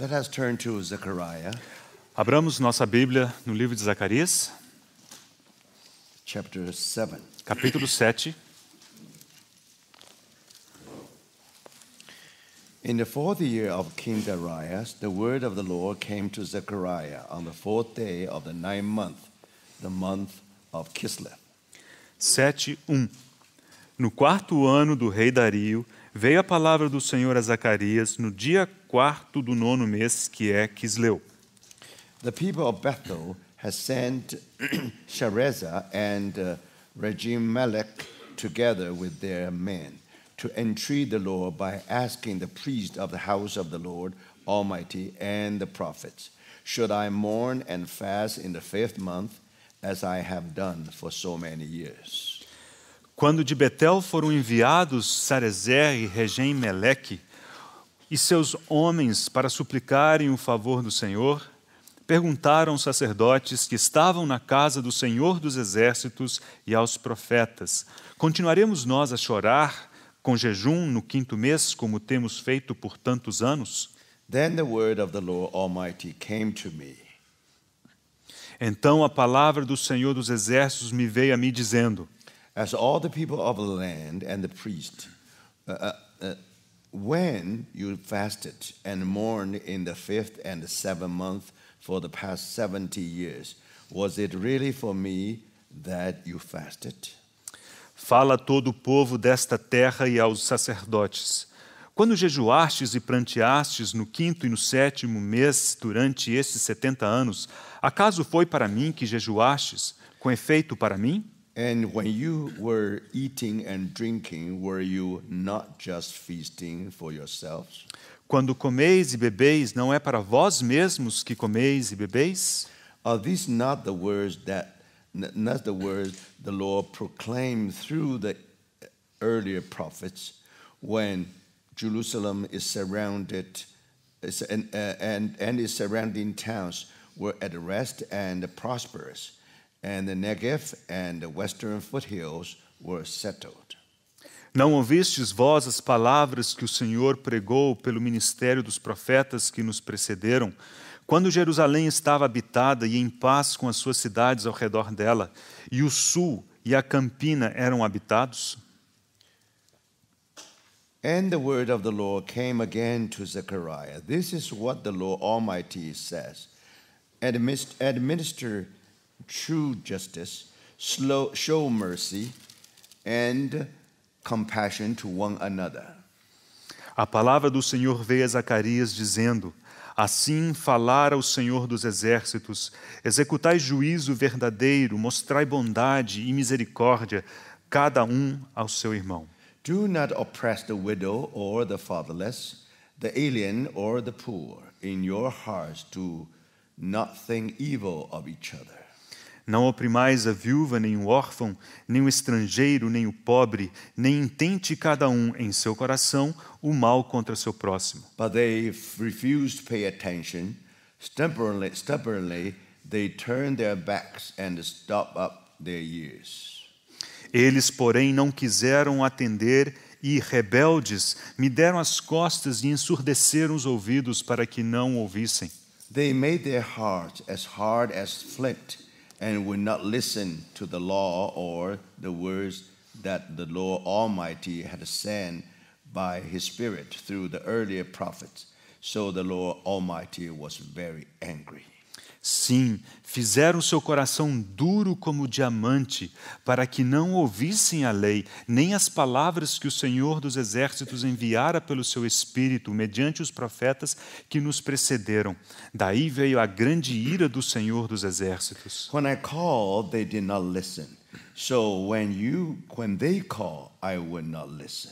Let us turn to Zechariah, Abramos nossa Bíblia no livro de Zacarias, chapter 7. capítulo 7. In the 4th year of King Darius, the word of the Lord came to Zechariah on the 4th day of the 9th month, the month of Kislev. 7:1. No 4º ano do rei Dario, veio a palavra do Senhor a Zacarias no dia 4º do 9º mês, que é Quisleu. The people of Bethel had sent Sharezer and Regem-melech together with their men to entreat the Lord by asking the priest of the house of the Lord Almighty and the prophets, should I mourn and fast in the 5th month, as I have done for so many years? Quando de Betel foram enviados Sarezer e Regem-meleque e seus homens para suplicarem o favor do Senhor, perguntaram aos sacerdotes que estavam na casa do Senhor dos Exércitos e aos profetas: continuaremos nós a chorar com jejum no 5º mês, como temos feito por tantos anos? Then the word of the Lord Almighty came to me. Então a palavra do Senhor dos Exércitos me veio a mim dizendo: As all the people of the land and the priest, when you fasted and mourned in the 5th and the 7th month for the past 70 years, was it really for me that you fasted? fala a todo o povo desta terra e aos sacerdotes: quando jejuastes e pranteastes no 5º e no 7º mês durante estes 70 anos, acaso foi para mim que jejuastes, com efeito para mim? And when you were eating and drinking, were you not just feasting for yourselves? Quando comeis e bebeis, não é para vós mesmos que comeis e bebeis? Are these not the words the Lord proclaimed through the earlier prophets when Jerusalem is surrounded and its surrounding towns were at rest and prosperous, and the Negev and the western foothills were settled? Não ouvistes vós as palavras que o Senhor pregou pelo ministério dos profetas que nos precederam, quando Jerusalém estava habitada e em paz com as suas cidades ao redor dela, e o sul e a campina eram habitados? And the word of the Lord came again to Zechariah. This is what the Lord Almighty says: administer true justice, show mercy, and compassion to one another. A palavra do Senhor veio a Zacarias dizendo: assim falara o Senhor dos Exércitos: executai juízo verdadeiro, mostrai bondade e misericórdia, cada um ao seu irmão. Do not oppress the widow or the fatherless, the alien or the poor. In your hearts do not think evil of each other. Não oprimais a viúva, nem o órfão, nem o estrangeiro, nem o pobre, nem intente cada um em seu coração o mal contra seu próximo. But they refused to pay attention. Stubbornly, they turned their backs and stopped up their ears. Eles, porém, não quiseram atender e, rebeldes, me deram as costas e ensurdeceram os ouvidos para que não ouvissem. They made their hearts as hard as flint and would not listen to the law or the words that the Lord Almighty had sent by His Spirit through the earlier prophets. So the Lord Almighty was very angry. Sim, fizeram seu coração duro como diamante, para que não ouvissem a lei, nem as palavras que o Senhor dos Exércitos enviara pelo seu Espírito, mediante os profetas que nos precederam. Daí veio a grande ira do Senhor dos Exércitos. When I called, they did not listen. So when they call, I would not listen,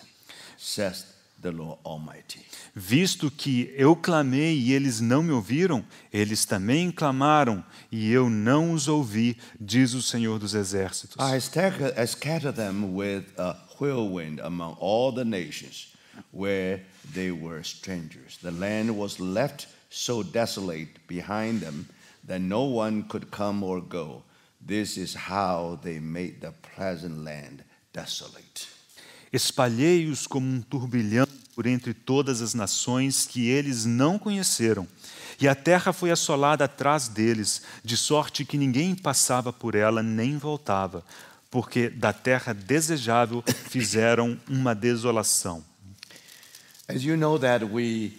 says the Lord Almighty. Visto que eu clamei e eles não me ouviram, eles também clamaram e eu não os ouvi, diz o Senhor dos Exércitos. I scattered them with a whirlwind among all the nations where they were strangers. The land was left so desolate behind them that no one could come or go. This is how they made the pleasant land desolate. Espalhei-os como um turbilhão por entre todas as nações que eles não conheceram. E a terra foi assolada atrás deles, de sorte que ninguém passava por ela nem voltava, porque da terra desejável fizeram uma desolação. As you know that we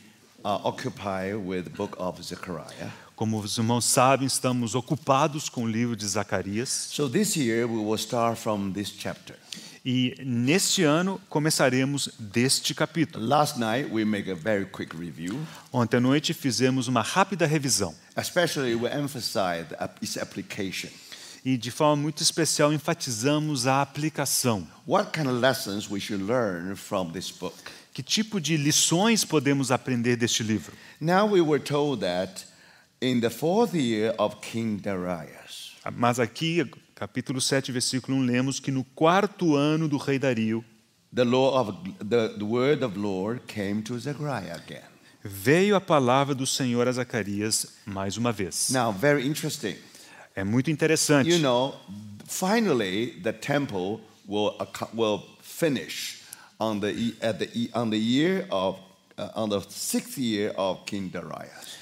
occupy with the book of Zechariah. Como os irmãos sabem, estamos ocupados com o livro de Zacarias. So this year we will start from this chapter. E neste ano começaremos deste capítulo. Last night we make a very quick review. Ontem à noite fizemos uma rápida revisão. Especially we emphasize its application. E de forma muito especial enfatizamos a aplicação. What kind of lessons we should learn from this book? Que tipo de lições podemos aprender deste livro? Now we were told that in the 4th year of King Darius. Mas aqui, capítulo 7, versículo 1, lemos que no 4º ano do rei Dario, The word of Lord came to Zechariah again. veio a palavra do Senhor a Zacarias mais uma vez. Now, very interesting. É muito interessante. You know, finally the temple will finish on the 6th year of King Darius.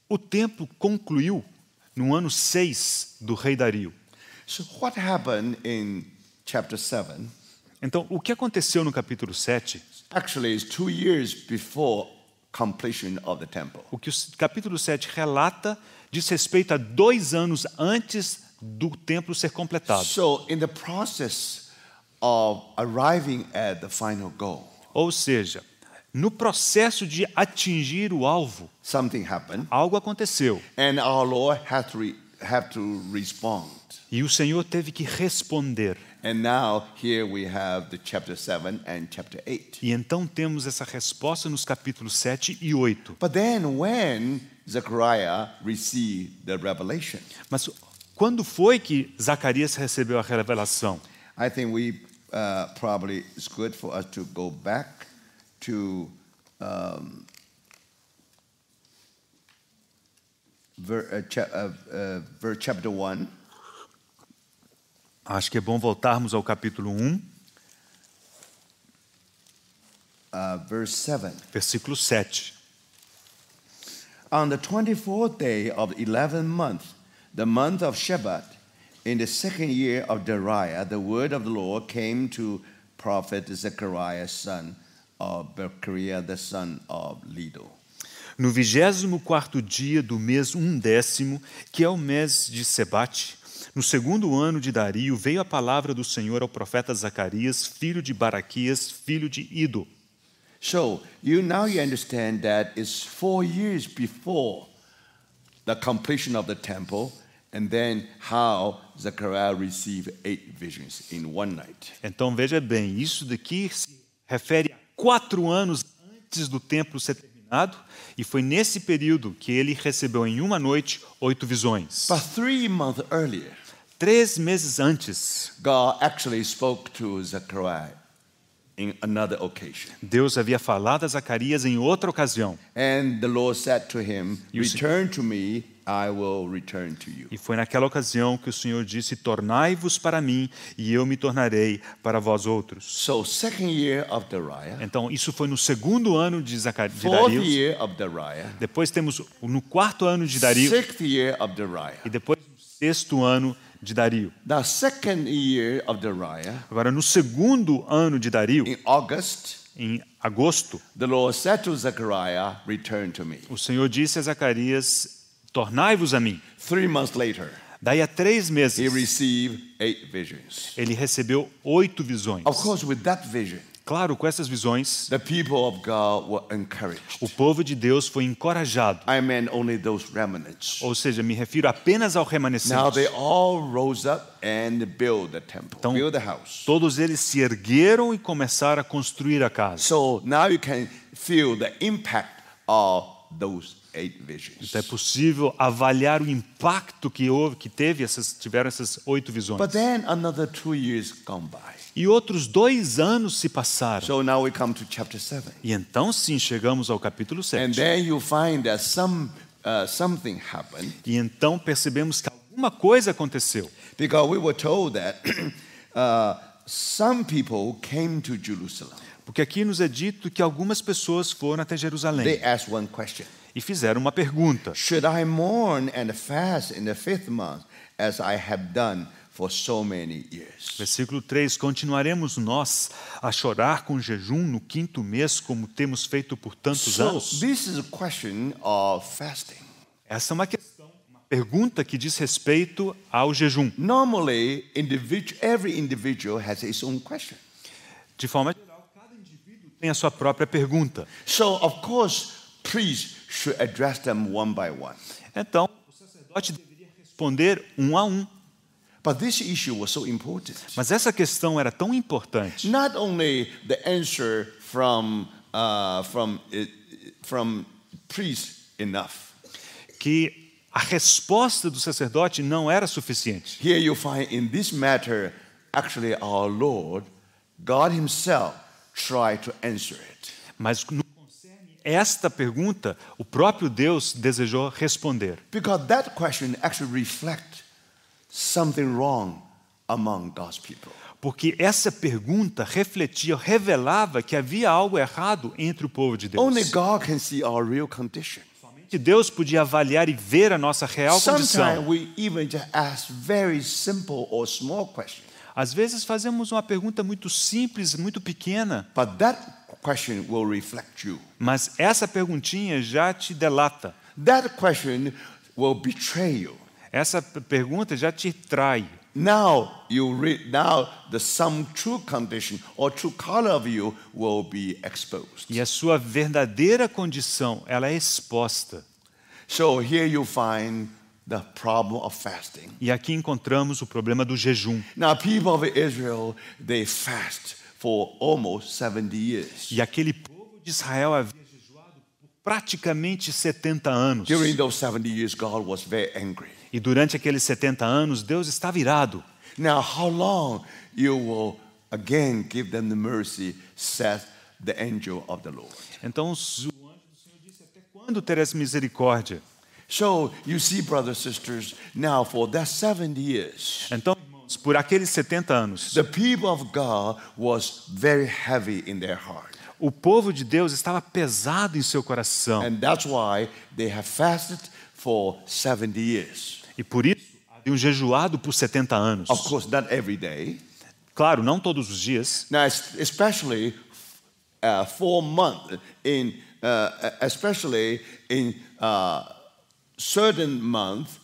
O templo concluiu no ano 6 do rei Dario. So what happened in chapter 7? Então, o que aconteceu no capítulo 7? Actually, it's 2 years before completion of the temple. O que o capítulo 7 relata diz respeito a 2 anos antes do templo ser completado. So in the process of arriving at the final goal, Ou seja, no processo de atingir o alvo, something happened, algo aconteceu. and our Lord have to respond. E o Senhor teve que responder. And now here we have the chapter 7 and chapter 8. E então temos essa resposta nos capítulos 7 e 8. But then when Zechariah received the revelation, Mas quando foi que Zacarias recebeu a revelação? I think probably it's good for us to go back to chapter 1. Acho que é bom voltarmos ao capítulo 1, Verse 7. versículo 7. On the 24th day of the 11th month, the month of Shebat, in the 2nd year of Dariah, the word of the Lord came to prophet Zechariah, son of Berechiah, the son of Iddo. No 24º dia do mês 10º, que é o mês de Sebate, no 2º ano de Dario, veio a palavra do Senhor ao profeta Zacarias, filho de Baraquias, filho de Iddo. So you understand that it's 4 years before the completion of the temple, and then how Zechariah received 8 visions in one night. Então veja bem, isso daqui se refere a 4 anos antes do templo ser terminado, e foi nesse período que ele recebeu em uma noite 8 visões. But 3 months earlier, 3 meses antes, God actually spoke to Zechariah in another occasion. Deus havia falado a Zacarias em outra ocasião. And the Lord said to him, You see- return to me, I will return to you. E foi naquela ocasião que o Senhor disse: tornai-vos para mim, e eu me tornarei para vós outros. So 2nd year of Dariah, Então, isso foi no 2º ano de 4th Dario. year of Dariah, Depois temos no 4º ano de Dario 6th year of Dariah. e depois no 6º ano de Dario. The 2nd year of Dariah, Agora, no 2º ano de Dario, in August, em agosto, the Lord said to Zechariah, return to me. o Senhor disse a Zacarias: tornai-vos a mim. 3 months later, Daí a 3 he meses, received 8 visions. ele recebeu 8 visões. Of course, with that vision, Claro, com essas visões, the people of God were encouraged. o povo de Deus foi encorajado. I meant only those remnants. Ou seja, me refiro apenas ao Now remanescente. they all rose up and built the temple, Então, built the house. todos eles se ergueram e começaram a construir a casa. So now you can feel the impact of those 8 visions. Então é possível avaliar o impacto que tiveram essas 8 visões. But then another 2 years gone by. E outros 2 anos se passaram. So now we come to chapter 7. E então sim chegamos ao capítulo And 7. then you find that something happened, E então percebemos que alguma coisa aconteceu. because we were told that some people came to Jerusalem. Porque aqui nos é dito que algumas pessoas foram até Jerusalém They asked one question. e fizeram uma pergunta. Should I mourn and fast in the 5th month as I have done for so many years? Versículo 3, continuaremos nós a chorar com jejum no 5º mês, como temos feito por tantos So anos? this is a question of fasting. Essa é uma questão, uma pergunta que diz respeito ao jejum. Normally, every individual has his own question. De forma geral, cada indivíduo tem a sua própria pergunta. So, of course, priests should address them one by one. Então, o sacerdote deveria responder um a um. But this issue was so important. Mas essa questão era tão importante. Not only the answer from priests enough. Que a resposta do sacerdote não era suficiente. Here you find in this matter, actually our Lord, God himself tried to answer it. Mas no concerne esta pergunta, o próprio Deus desejou responder. Because that question actually reflects something wrong among God's people. Porque essa pergunta refletia, revelava que havia algo errado entre o povo de Deus. Only God can see our real condition. Que Deus podia avaliar e ver a nossa real Sometimes condição. we even just ask very simple or small questions. Às vezes fazemos uma pergunta muito simples, muito pequena, But that question will reflect you. mas essa perguntinha já te delata. That question will betray you. Essa pergunta já te trai. Now some true condition or true color of you will be exposed. E a sua verdadeira condição, ela é exposta. So here you find the problem of fasting. E aqui encontramos o problema do jejum. Now people of Israel, they fast for almost 70 years. E aquele povo de Israel havia jejuado por praticamente 70 anos. During those 70 years, God was very angry. E durante aqueles 70 anos, Deus estava irado. Now, how long you will again give them the mercy, saith the angel of the Lord. Então o anjo do Senhor disse: até quando terás misericórdia? So, you see, brothers and sisters, now for that 70 years, Então, irmãos, por aqueles 70 anos, the people of God was very heavy in their heart. o povo de Deus estava pesado em seu coração. And that's why they have fasted for 70 years. E por isso, haviam jejuado por 70 anos. Of course, not every day. Claro, não todos os dias. Now, especially 4 months, especially in certain month,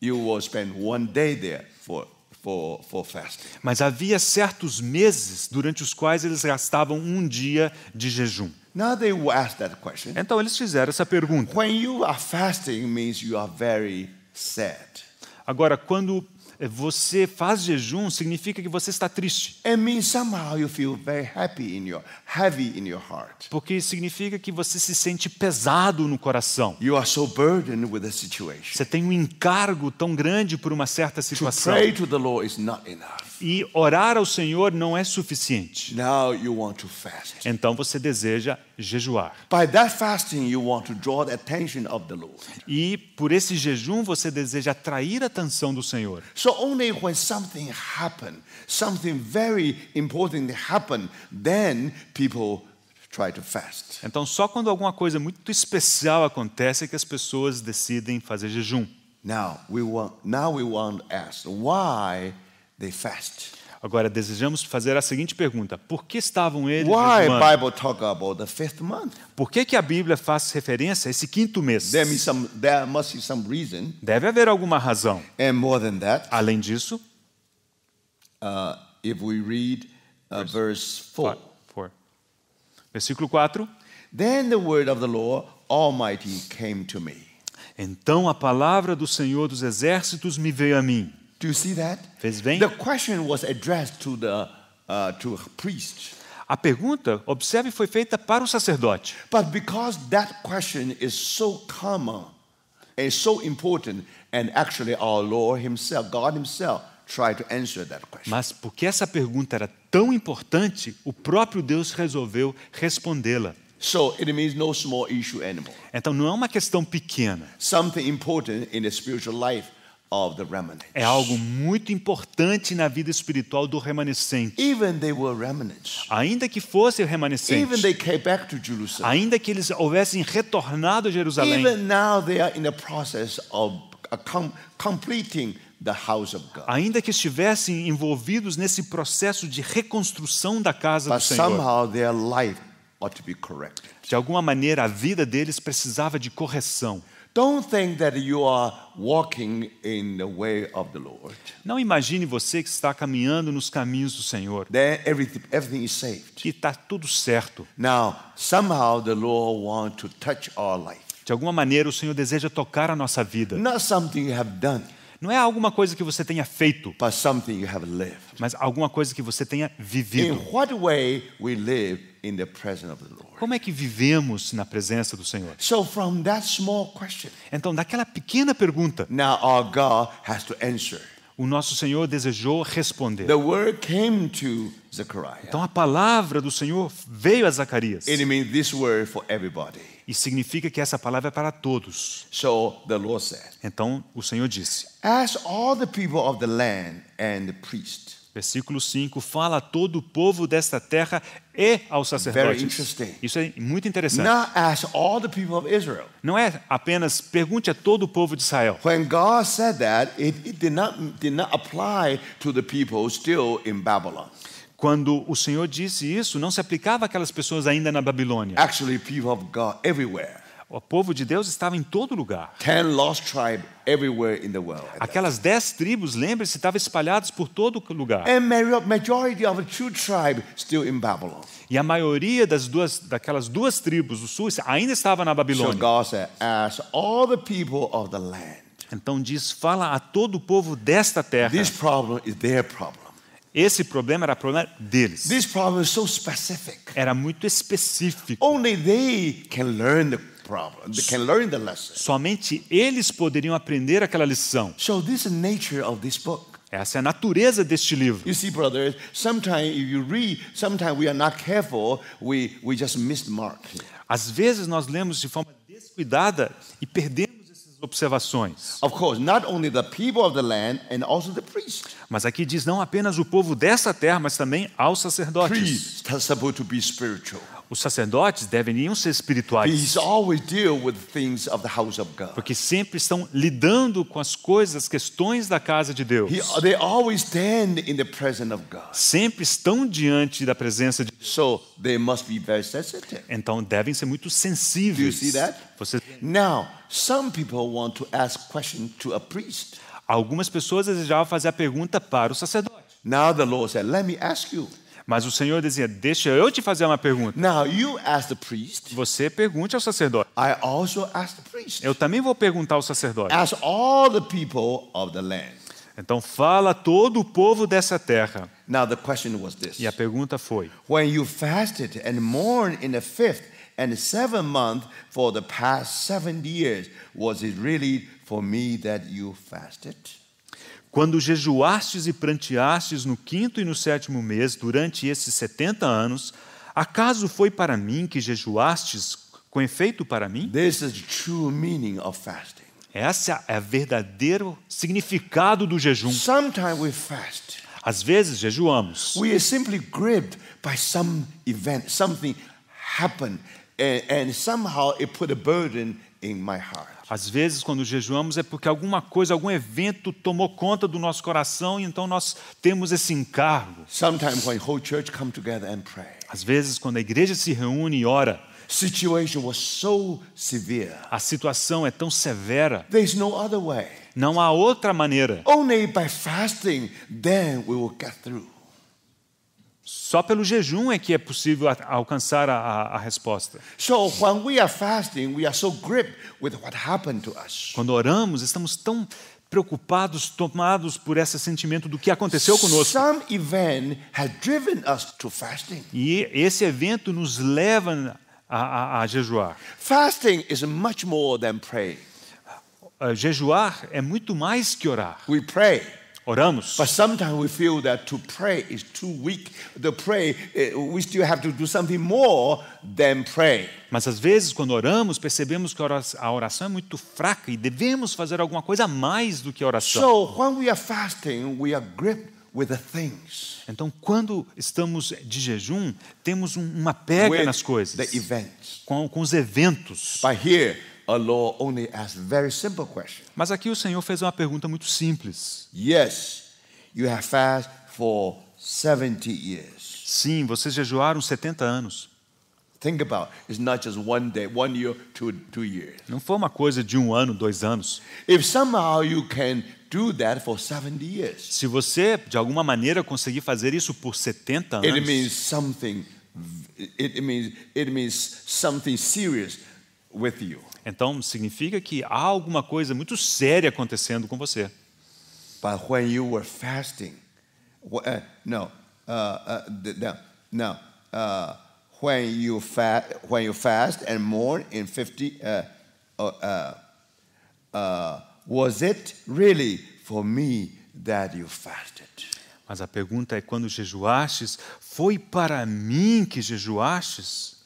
you will spend one day there for fasting. Mas havia certos meses durante os quais eles gastavam um dia de jejum. Now they will ask that question. Então eles fizeram essa pergunta. When you are fasting means you are very sad. Agora, quando você faz jejum, significa que você está triste. It means somehow you feel very heavy in your heart. Porque significa que você se sente pesado no coração. You are so burdened with the situation. Você tem um encargo tão grande por uma certa To situação. pray to the Lord is not enough. E orar ao Senhor não é suficiente. Now you want to fast. Então você deseja jejuar. By that fasting, you want to draw the attention of the Lord. E por esse jejum você deseja atrair a atenção do Senhor. So only when something happened, something very important happened, then people try to fast. Então só quando alguma coisa muito especial acontece é que as pessoas decidem fazer jejum. Now we want to ask why they fast. Agora desejamos fazer a seguinte pergunta: por que estavam eles Why jejuando? Bible talk about the 5th month? Por que a Bíblia faz referência a esse 5º mês? There must be some reason. Deve haver alguma razão. And more than that, Além disso, if we read verse 4. Versículo 4. Then the word of the Lord Almighty came to me. Então a palavra do Senhor dos Exércitos me veio a mim. Do you see that? Fez bem? The question was addressed to a priest. A pergunta, observe, foi feita para o sacerdote. But because that question is so common and so important, and actually our Lord Himself, God Himself, tried to answer that question. Mas porque essa pergunta era tão importante, o próprio Deus resolveu respondê-la. So it means no small issue anymore. Então não é uma questão pequena. Something important in the spiritual life of the remnants. É algo muito importante na vida espiritual do remanescente. Even they were remnants. Ainda que fosse o Even remanescente, they came back to Jerusalem. ainda que eles houvessem retornado a Jerusalém, Even now they are in the process of completing the house of God. ainda que estivessem envolvidos nesse processo de reconstrução da casa do But Senhor, somehow their life ought to be corrected. de alguma maneira a vida deles precisava de correção. Don't think that you are walking in the way of the Lord. Não imagine você que está caminhando nos caminhos do Senhor, Then everything is saved. que está tudo certo. Now, somehow the Lord wants to touch our life. De alguma maneira o Senhor deseja tocar a nossa vida. Not something you have done, Não é alguma coisa que você tenha feito, but something you have lived. mas alguma coisa que você tenha In vivido. what way we live in the presence of the Lord. Como é que vivemos na presença do Senhor? So from that small question, Então, daquela pequena pergunta, now our God has to answer. o nosso Senhor desejou responder. The word came to Zechariah. Então, a palavra do Senhor veio a Zacarias. It means this word for everybody. E significa que essa palavra é para todos. So the Lord said, Então, o Senhor disse, ask all the people of the land and the priest. versículo 5, fala a todo o povo desta terra e aos Very sacerdotes. interesting. Isso é muito interessante. Not ask all the people of Israel. Não é apenas pergunte a todo o povo de Israel. When God said that, it did not apply to the people still in Babylon. Quando o Senhor disse isso, não se aplicava àquelas pessoas ainda na Babilônia. Actually, people of God everywhere. O povo de Deus estava em todo lugar. 10 lost tribes everywhere in the world. Aquelas 10 tribos, lembre-se, estavam espalhadas por todo lugar. And majority of the true tribe still in Babylon. E a maioria daquelas duas tribos do sul ainda estava na So Babilônia. God said, ask all the people of the land. Então diz, fala a todo o povo desta terra. This problem is their problem. Esse problema era problema deles. This problem is so specific. Era muito específico. Only they can learn the problem. They can learn the lesson. Somente eles poderiam aprender aquela lição. So this is the nature of this book. Essa é a natureza deste livro. You see, brothers, sometimes if you read, sometimes we are not careful, we just miss the mark. Às vezes nós lemos de forma descuidada e perdemos essas observações. Of course, not only the people of the land and also the priests. Mas aqui diz não apenas o povo dessa terra, mas também aos sacerdotes. Priests are supposed to be spiritual. Os sacerdotes deveriam ser espirituais, He's always deal with things of the house of God. porque sempre estão lidando com as coisas, as questões da casa de Deus. They always stand in the presence of God. Sempre estão diante da presença de Deus. So they must be very sensitive. Então devem ser muito Do you sensíveis. see that? Você- Now, some people want to ask questions to a priest. Algumas pessoas desejavam fazer a pergunta para o sacerdote. Now the Lord said, let me ask you. Mas o Senhor dizia, deixa eu te fazer uma pergunta. Now you ask the priest. Você pergunte ao sacerdote. I also ask the priest. Eu também vou perguntar ao sacerdote. Ask all the people of the land. Então fala a todo o povo dessa terra. Now the question was this. E a pergunta foi, When you fasted and mourned in the 5th and 7th month for the past 7 years, was it really for me that you fasted? quando jejuastes e pranteastes no 5º e no 7º mês, durante esses 70 anos, acaso foi para mim que jejuastes com efeito para mim? This is the true meaning of fasting. Essa é o verdadeiro significado do jejum. Sometimes we fast. Às vezes jejuamos. We are simply gripped by some event, something happened, and somehow it put a burden in my heart. Às vezes, quando jejuamos, é porque alguma coisa, algum evento tomou conta do nosso coração e então nós temos esse encargo. Sometimes when whole church come together and pray, Às vezes, quando a igreja se reúne e ora, situation was so severe. a situação é tão severa, There's no other way. não há outra maneira. Only by fasting, then we will get through. Só pelo jejum é que é possível alcançar a resposta. So when we are fasting, we are so gripped with what happened to us. Quando oramos, estamos tão preocupados, tomados por esse sentimento do que aconteceu conosco. Some event has driven us to fasting. E esse evento nos leva a jejuar. Fasting is much more than praying. Jejuar é muito mais que orar. We pray, Oramos. But sometimes we feel that to pray is too weak. To pray, we still have to do something more than pray. Mas às vezes, quando oramos, percebemos que a oração é muito fraca e devemos fazer alguma coisa a mais do que a oração. So when we are fasting, we are gripped with the things, Então, quando estamos de jejum, temos uma pega with nas coisas, the events. com os eventos. But here, our Lord only asks very simple question. Mas aqui o Senhor fez uma pergunta muito simples. Yes, you have fasted for 70 years. Sim, vocês jejuaram 70 anos. Think about it. It's not just 1 day, 1 year, 2 years. Não foi uma coisa de 1 ano, 2 anos. If somehow you can do that for 70 years, Se você, de alguma maneira, conseguir fazer isso por 70 it anos, means something. It means something serious with you. então significa que há alguma coisa muito séria acontecendo com você. But when you were fasting, when you fast and mourn in 50, was it really for me that you fasted? Mas a pergunta é, quando jejuastes, foi para mim que jejuastes?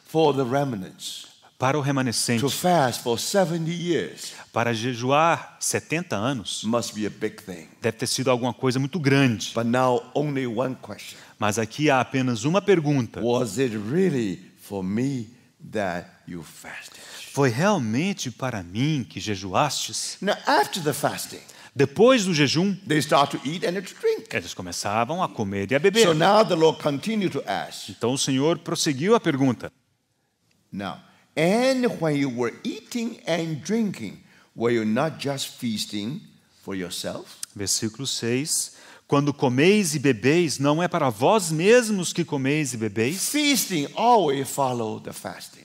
For the remnants Para o remanescente. to fast for 70 years Para jejuar 70 anos, must be a big thing. deve ter sido alguma coisa muito grande. But now only one question. Mas aqui há apenas uma pergunta. Was it really for me that you fasted? Foi realmente para mim que jejuastes? Now after the fasting, Depois do jejum, they start to eat and to drink. eles começavam a comer e a beber. So now the Lord continued to ask. Então o Senhor prosseguiu a pergunta. Now, and when you were eating and drinking, were you not just feasting for yourself? Versículo 6. Quando comeis e bebeis, não é para vós mesmos que comeis e bebeis? Feasting always follow the fasting.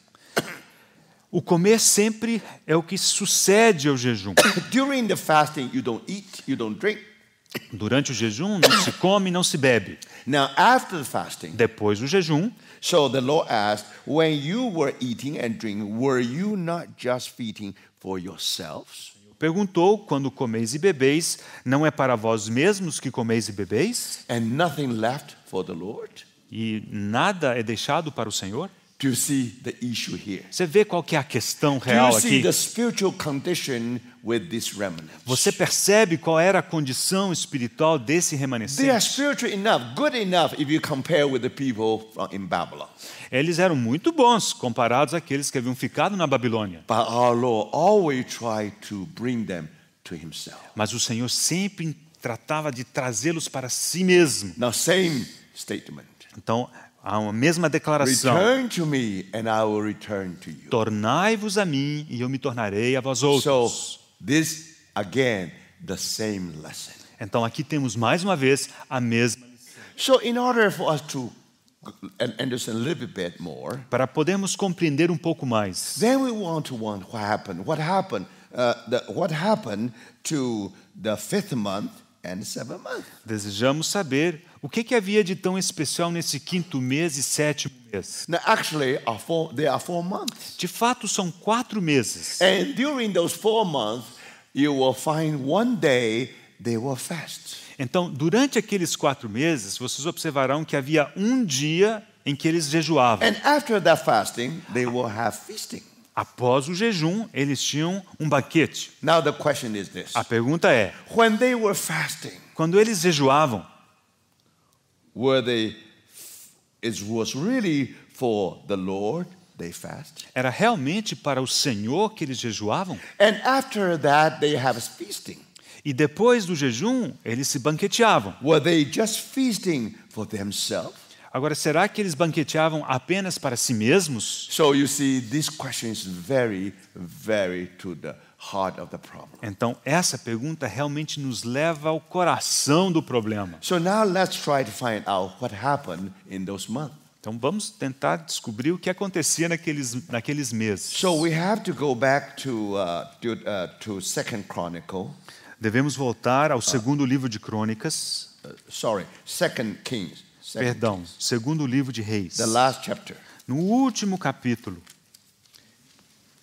O comer sempre é o que sucede ao jejum. During the fasting, you don't eat, you don't drink. Durante o jejum não se come, não se bebe. Now, after the fasting, Depois do jejum, so the Lord asked, when you were eating and drinking, were you not just feeding for yourselves? perguntou, quando comeis e bebeis, não é para vós mesmos que comeis e bebeis? And nothing left for the Lord? E nada é deixado para o Senhor? Do you see the issue here? Você vê qual que é a questão Do real you see aqui? the spiritual condition with this remnant? Você percebe qual era a condição espiritual desse They are remanescente? spiritual enough, good enough if you compare with the people in Babylon. Eles eram muito bons comparados àqueles que haviam ficado na Babilônia. But our Lord always tried to bring them to himself. Mas o Senhor sempre tratava de trazê-los para si mesmo. Now, same statement. Então, há uma mesma declaração. Return to me and I will return to you. Tornai-vos a mim e eu me tornarei a vós outros. So, this again, the same lesson. Então, aqui temos mais uma vez a mesma. So, in order for us to understand a little bit more, Para podermos compreender um pouco mais, then we want to what happened. What happened? What happened to the 5th month and 7th month? desejamos saber o que havia de tão especial nesse 5º mês e 7º mês. Now, actually, there are 4 months. De fato, são 4 meses. And during those 4 months, you will find one day they will fast. Então, durante aqueles 4 meses, vocês observarão que havia um dia em que eles jejuavam. And after that fasting, they will have feasting. Após o jejum, eles tinham um banquete. Now the question is this. A pergunta é, When they were fasting, quando eles jejuavam, it was really for the Lord they fast? era realmente para o Senhor que eles jejuavam? And after that they have feasting. E depois do jejum, eles se banqueteavam. Were they just feasting for themselves? Agora, será que eles banqueteavam apenas para si mesmos? So you see, this question is very, very to the heart of the problem. Então, essa pergunta realmente nos leva ao coração do problema. So now let's try to find out what happened in those months. Então, vamos tentar descobrir o que acontecia naqueles meses. So we have to go back to 2nd Chronicle. Devemos voltar ao segundo livro de Crônicas, 2nd Kings. perdão, segundo livro de Reis. The last chapter. No último capítulo,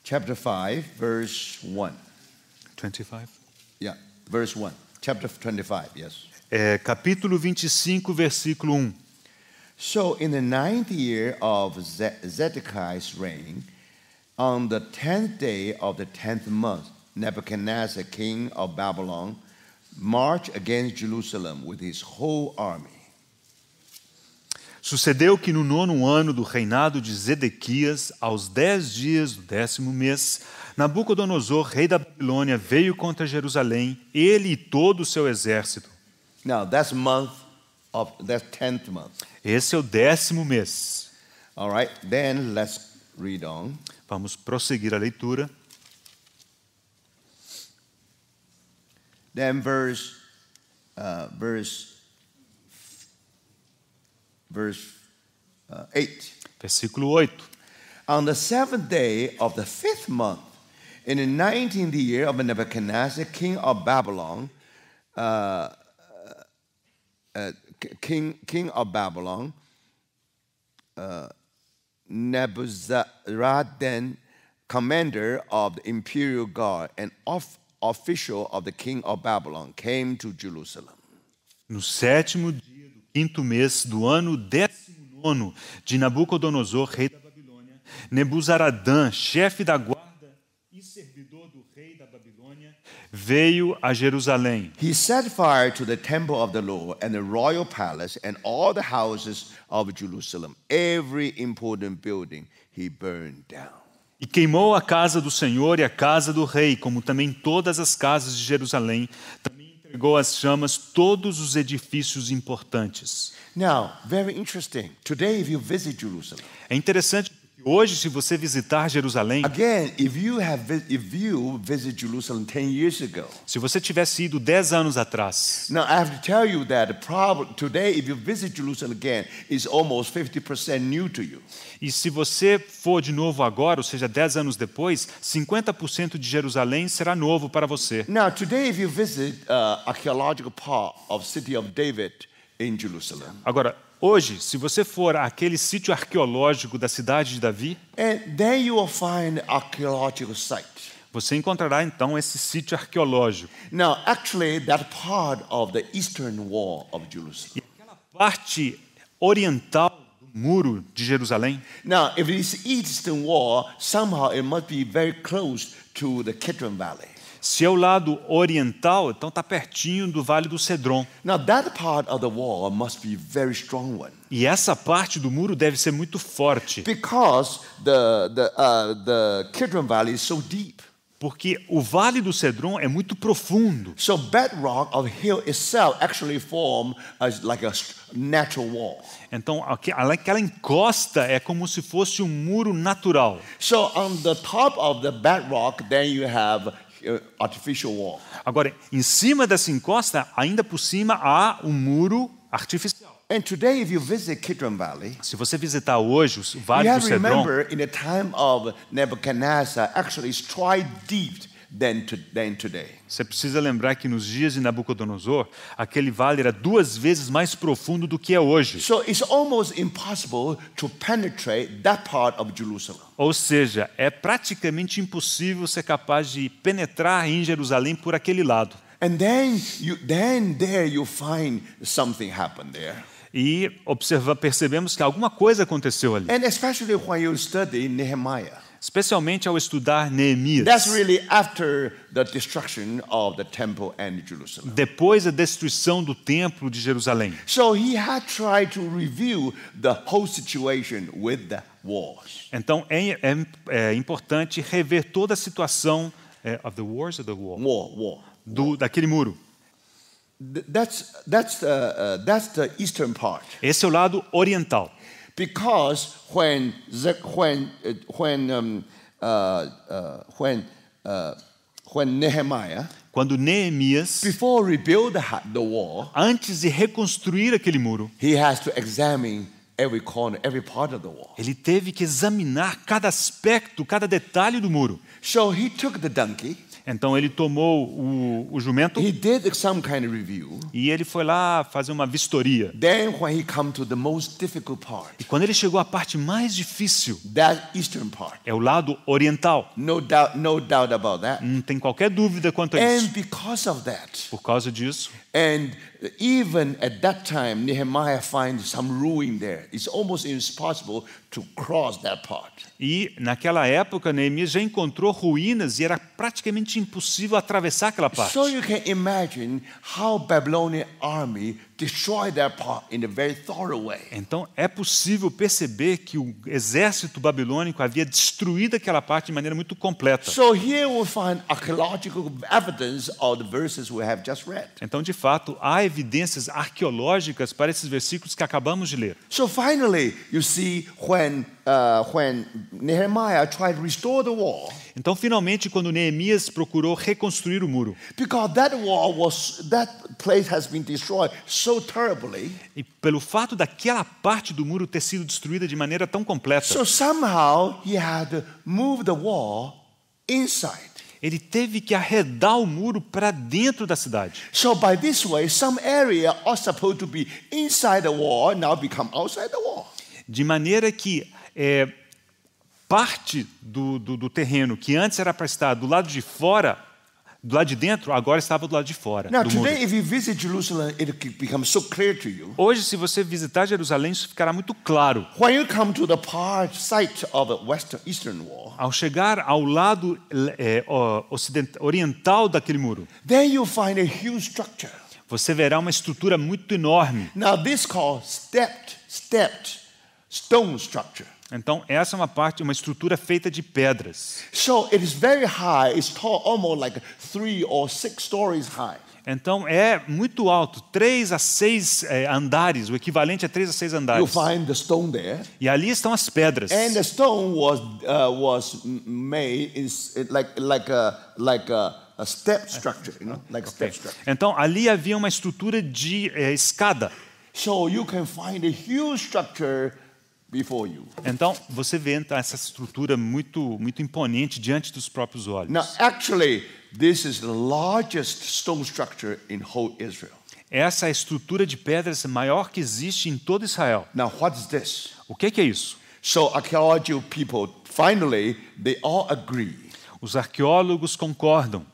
Chapter 5, verse 1. 25. Yeah, verse 1. chapter 25, yes. Capítulo 25, versículo 1. So in the 9th year of Zedekiah's reign, on the 10th day of the 10th month, Nebuchadnezzar, king of Babylon, marched against Jerusalem with his whole army. Sucedeu que no 9º ano do reinado de Zedequias, aos 10 dias do 10º mês, Nabucodonosor, rei da Babilônia, veio contra Jerusalém, ele e todo o seu exército. Now that's 10th month. Esse é o 10º mês. All right, then let's read on. Vamos prosseguir a leitura. Then verse 8. Versículo 8. On the 7th day of the 5th month, in the 19th year of Nebuchadnezzar, king of Babylon, king of Babylon, Nebuzaradan, commander of the imperial guard and official of the king of Babylon, came to Jerusalem. No 7º dia do 5º mês do ano 19º de Nabucodonosor, rei da Babilônia, Nebuzaradã, chefe da guarda e servidor do rei da Babilônia, veio a Jerusalém. He set fire to the temple of the Lord and the royal palace and all the houses of Jerusalem. Every important building he burned down. E queimou a casa do Senhor e a casa do rei, como também todas as casas de Jerusalém. Também entregou às chamas todos os edifícios importantes. Now, very interesting. Today, if you visit Jerusalem, É interessante porque hoje, se você visitar Jerusalém, again, if you visit Jerusalem 10 years ago, se você tivesse ido 10 anos atrás, now I have to tell you that the problem today, if you visit Jerusalem again, is almost 50% new to you. e se você for de novo agora, ou seja, 10 anos depois, 50% de Jerusalém será novo para você. Now, today, if you visit archaeological part of city of David in Jerusalem, Agora, hoje, se você for àquele sítio arqueológico da cidade de Davi, and then you will find archaeological site. você encontrará então esse sítio arqueológico. Now, actually, that part of the eastern wall of Jerusalem. Aquela parte oriental do muro de Jerusalém, Now, if it's eastern wall, somehow it must be very close to the Kidron Valley. se é o lado oriental, então está pertinho do Vale do Cedron. Now, that part of the wall must be a very strong one E essa parte do muro deve ser muito forte, because the Kidron Valley is so deep. porque o Vale do Cedron é muito profundo. So bedrock of hill itself actually form as like a natural wall. Então, aquela encosta é como se fosse um muro natural. So on the top of the bedrock, then you have artificial wall. Agora, em cima dessa encosta, ainda por cima, há um muro artificial. And today, if you visit Kidron Valley, Se você visitar hoje o Vale you do have to Cedron, remember in the time of Nebuchadnezzar, actually it's twice deep than today. você precisa lembrar que nos dias de Nabucodonosor, aquele vale era 2 vezes mais profundo do que é hoje. So it's almost impossible to penetrate that part of Jerusalem. Ou seja, é praticamente impossível ser capaz de penetrar em Jerusalém por aquele lado. And then there you find something happen there. E percebemos que alguma coisa aconteceu ali, And especially when you study Nehemiah. especialmente ao estudar Neemias. That's really after the destruction of the temple and Jerusalem. Depois da destruição do templo de Jerusalém. So he had tried to review the whole situation with the walls. Então é importante rever toda a situação of the wars or the wall? Daquele muro. That's the eastern part. Esse é o lado oriental. Because when Nehemiah, Quando Neemias, before rebuild the wall, antes de reconstruir aquele muro, he has to examine every corner, every part of the wall. ele teve que examinar cada aspecto, cada detalhe do muro. So he took the donkey. Então ele tomou o jumento He did some kind of review. e ele foi lá fazer uma vistoria. Then when he come to the most difficult E part, quando ele chegou à parte mais difícil, that eastern part, é o lado oriental. no doubt about that. Não tem qualquer dúvida quanto a And isso. because of that, Por causa disso, and even at that time, Nehemiah finds some ruin there. It's almost impossible to cross that part. e naquela época Neemias já encontrou ruínas e era praticamente impossível atravessar aquela parte. So you can imagine how Babylonian army destroyed that part in a very thorough way. Então é possível perceber que o exército babilônico havia destruído aquela parte de maneira muito completa. So here we find archaeological evidence of the verses we have just read. Então, de fato, há evidências arqueológicas para esses versículos que acabamos de ler. So finally, you see when Nehemiah tried to restore the wall, Então, finalmente, quando Neemias procurou reconstruir o muro, because that place has been destroyed so terribly. e pelo fato daquela parte do muro ter sido destruída de maneira tão completa, So somehow he had to move the wall inside. ele teve que arredar o muro para dentro da cidade. So by this way, some area are supposed to be inside the wall now become outside the wall. De maneira que parte do terreno que antes era para estar do lado de fora, do lado de dentro, agora estava do lado de fora Now do muro. today, if you visit Jerusalem, it becomes so clear to you. Hoje, se você visitar Jerusalém, isso ficará muito claro. When you come to the site of the eastern wall, Ao chegar ao lado oriental daquele muro, then you find a huge structure. você verá uma estrutura muito enorme. Now this called stepped stone structure. Então, essa é uma estrutura feita de pedras. So it is very high. It's tall, almost like 3 or 6 stories high. Então, é muito alto, 3 a 6 andares, o equivalente a 3 a 6 You andares. find the stone there, E ali estão as pedras. and the stone was made like a step structure, like a step structure. Então, ali havia uma estrutura de escada. So you can find a huge structure before you. Então, você vê essa estrutura muito imponente diante dos próprios olhos. Now, actually, this is the largest stone structure in whole Israel. Essa é a estrutura de pedras maior que existe em todo Israel. Now, what is this? O que é isso? So, archaeological people finally they all agree. Os arqueólogos concordam.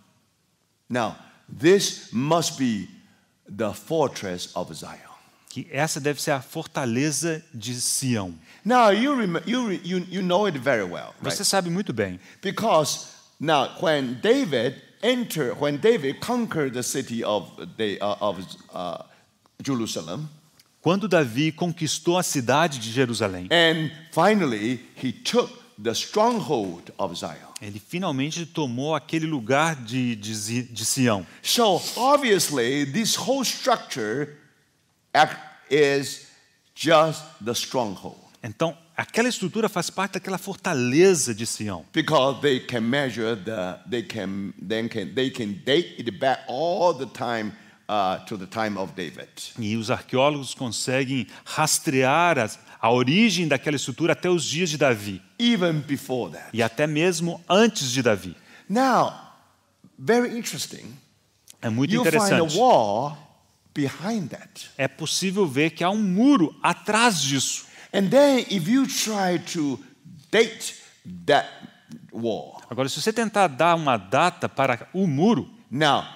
Now, this must be the fortress of Zion. Que essa deve ser a fortaleza de Sião. Now, you know it very well, right? Você sabe muito bem. Because now, when David conquered the city of Jerusalem, Quando Davi conquistou a cidade de Jerusalém, and finally he took the stronghold of Zion. ele finalmente tomou aquele lugar de Sião. So obviously, this whole structure is just the stronghold, Então, aquela estrutura faz parte daquela fortaleza de Sião. because they can measure they can date it back all the time to the time of David. E os arqueólogos conseguem rastrear a origem daquela estrutura até os dias de Davi. Even before that. E até mesmo antes de Davi. Now, very interesting. É muito You find a interessante. wall behind that. É possível ver que há um muro atrás disso. And then if you try to date that wall, Agora, se você tentar dar uma data para o muro, now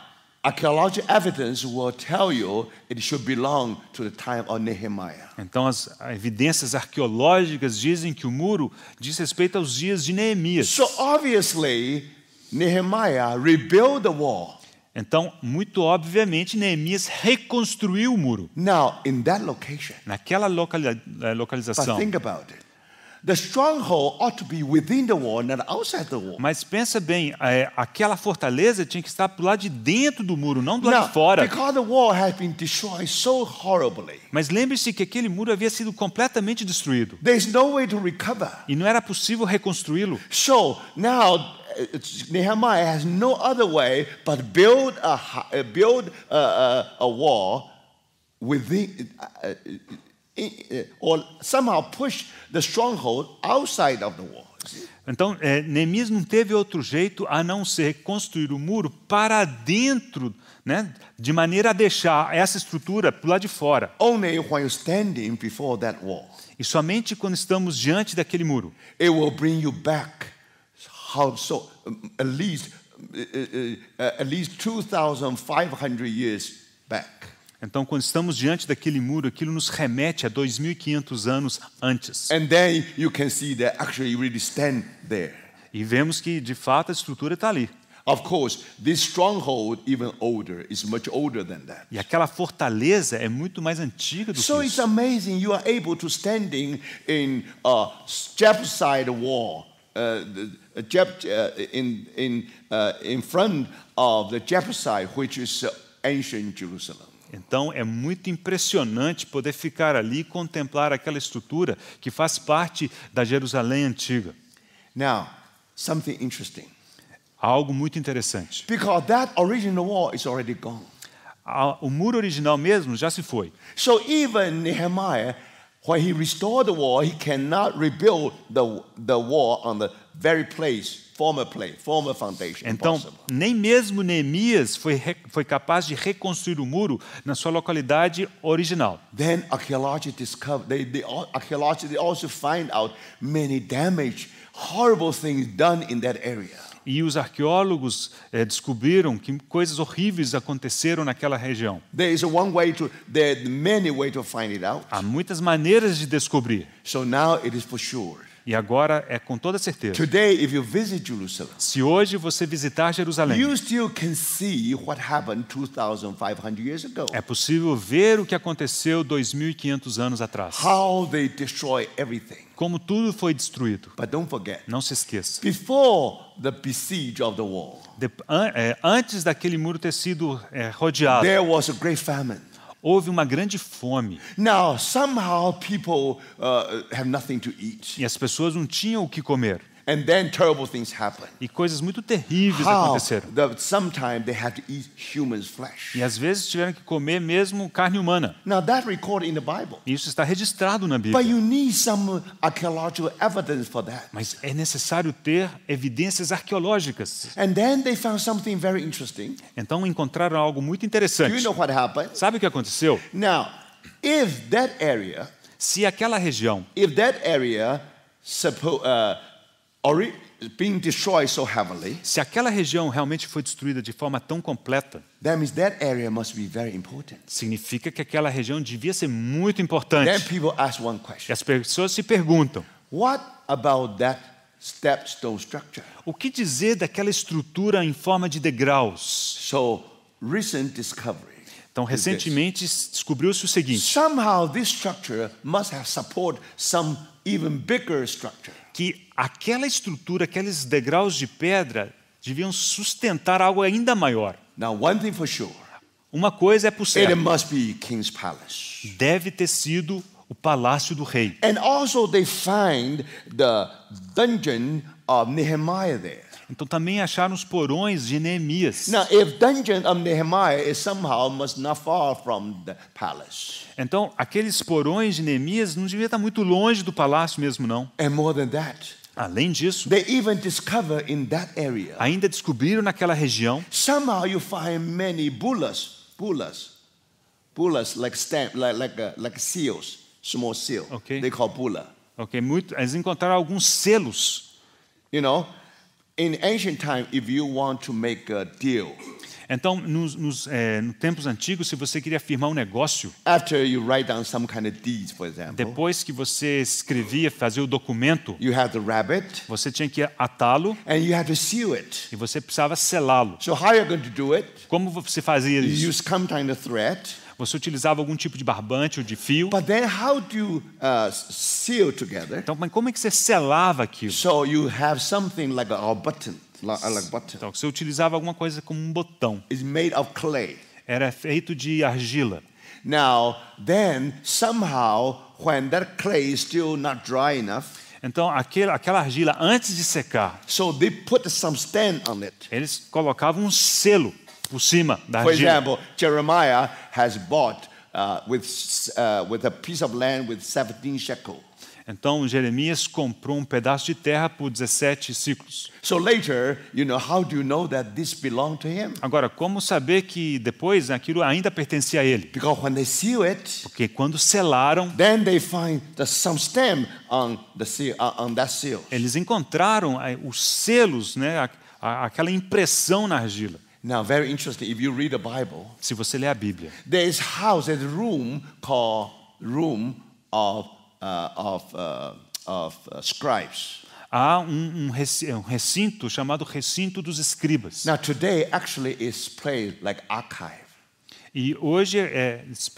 archaeological evidence will tell you it should belong to the time of Nehemiah. então as evidências arqueológicas dizem que o muro diz respeito aos dias de Neemias. So obviously, Nehemiah rebuilt the wall. Então, muito obviamente, Neemias reconstruiu o muro. Now, in that location, Naquela but localização. think about it. The stronghold ought to be within the wall, not outside the wall. Mas pensa bem, aquela fortaleza tinha que estar do lado de dentro do muro, não do lado Now, de fora. because the wall has been destroyed so horribly, Mas lembre-se que aquele muro havia sido completamente destruído. there's no way to recover. E não era possível reconstruí-lo. So now Nehemiah has no other way but build a wall within, or somehow push the stronghold outside of the wall. Então, Neemias não teve outro jeito a não ser construir o muro para dentro, né, de maneira a deixar essa estrutura para o lado de fora. Only when you're standing before that wall, E somente quando estamos diante daquele muro, it will bring you back. At least 2,500 years back. então quando estamos diante daquele muro, aquilo nos remete a 2.500 anos antes. And then you can see that actually you really stand there. E vemos que, de fato, a estrutura está ali. Of course, this stronghold even older, is much older than that. E aquela fortaleza é muito mais antiga do que So it's isso. amazing you are able to standing in a Jebusite wall, in front of the Jebusite, which is ancient Jerusalem. Então, é muito impressionante poder ficar ali e contemplar aquela estrutura que faz parte da Jerusalém antiga. Now, something interesting. Algo muito interessante. Because that original wall is already gone. O muro original mesmo já se foi. So even Nehemiah, when he restored the wall, he cannot rebuild the wall on the very former foundation. Então, Impossible. nem mesmo Neemias foi capaz de reconstruir o muro na sua localidade original. Then archaeology they also find out many damage, horrible things done in that area. E os arqueólogos descobriram que coisas horríveis aconteceram naquela região. There are many ways to find it out. Há muitas maneiras de descobrir. So now it is for sure. E agora é com toda certeza. Today, if you visit Jerusalem, Se hoje você visitar Jerusalém, you still can see what happened 2,500 years ago. é possível ver o que aconteceu 2.500 anos atrás. How they destroy everything. Como tudo foi destruído. But don't forget, Não se esqueça. before the besiege of the wall, Antes daquele muro ter sido rodeado, there was a great famine. houve uma grande fome. Now, somehow people have nothing to eat. E as pessoas não tinham o que comer. And then terrible things happen. E coisas muito terríveis How aconteceram. sometimes they had to eat human's flesh. E às vezes tiveram que comer mesmo carne humana. Now that recorded in the Bible. Isso está registrado na But Bíblia. you need some archaeological evidence for that. Mas é necessário ter evidências arqueológicas. And then they found something very interesting. Então encontraram algo muito Do you interessante. know what happened? Sabe o que aconteceu? Now, if that area Se aquela região being destroyed so heavily, Se aquela região realmente foi destruída de forma tão completa, that means that area must be very important. significa que aquela região devia ser muito Then importante. people ask one E question. as pessoas se perguntam, What about that stepstone structure? o que dizer daquela estrutura em forma de degraus? So, recent discovery. Então, recentemente descobriu-se o seguinte, Somehow this structure must have support some even bigger structure. que aquela estrutura, aqueles degraus de pedra, deviam sustentar algo ainda maior. Now, one thing for sure, Uma coisa é por it certo, must be King's Palace. deve ter sido o palácio do rei. And also they find the dungeon of Nehemiah there. Então também acharam os porões de Neemias. Now, if dungeon of Nehemiah is somehow must not far from the palace. Então aqueles porões de Neemias não deviam estar muito longe do palácio mesmo, não. And more than that, Além disso, they even discover in that area, ainda descobriram naquela região somehow you find many bullets like seals, small seal. Okay. They call bulla. eles encontraram alguns selos. You know, in ancient time, if you want to make a deal, Então, nos tempos antigos, se você queria firmar um negócio, after you write down some kind of deeds, for example, depois que você escrevia, fazia o documento, you have to wrap it você tinha que atá-lo and you have to seal it. e você precisava selá-lo. So how are you going to do it? Como você fazia You isso? use some kind of thread. Você utilizava algum tipo de barbante ou de fio. But then how do you seal together? Então, mas como é que você selava aquilo? So you have something like a button, like button. Então, você utilizava alguma coisa como um botão. It's made of clay. Era feito de argila. Now, then somehow when that clay is still not dry enough, Então, aquela argila, antes de secar, so they put some stand on it. eles colocavam um selo por cima da For argila. example, Jeremiah has bought with a piece of land with 17 shekel. Então Jeremias comprou um pedaço de terra por 17 ciclos. So later, how do you know that this belonged to him? Agora, como saber que depois aquilo ainda pertencia a ele? Because when they seal it, Porque quando selaram, then they find some stamp on the seal, on that seal. eles encontraram os selos, né, aquela impressão na argila. Now, very interesting. If you read the Bible, Se você ler a Bíblia, there is house, there's a room called room of scribes. há um recinto chamado recinto dos escribas. Now, today actually is played like archive. E hoje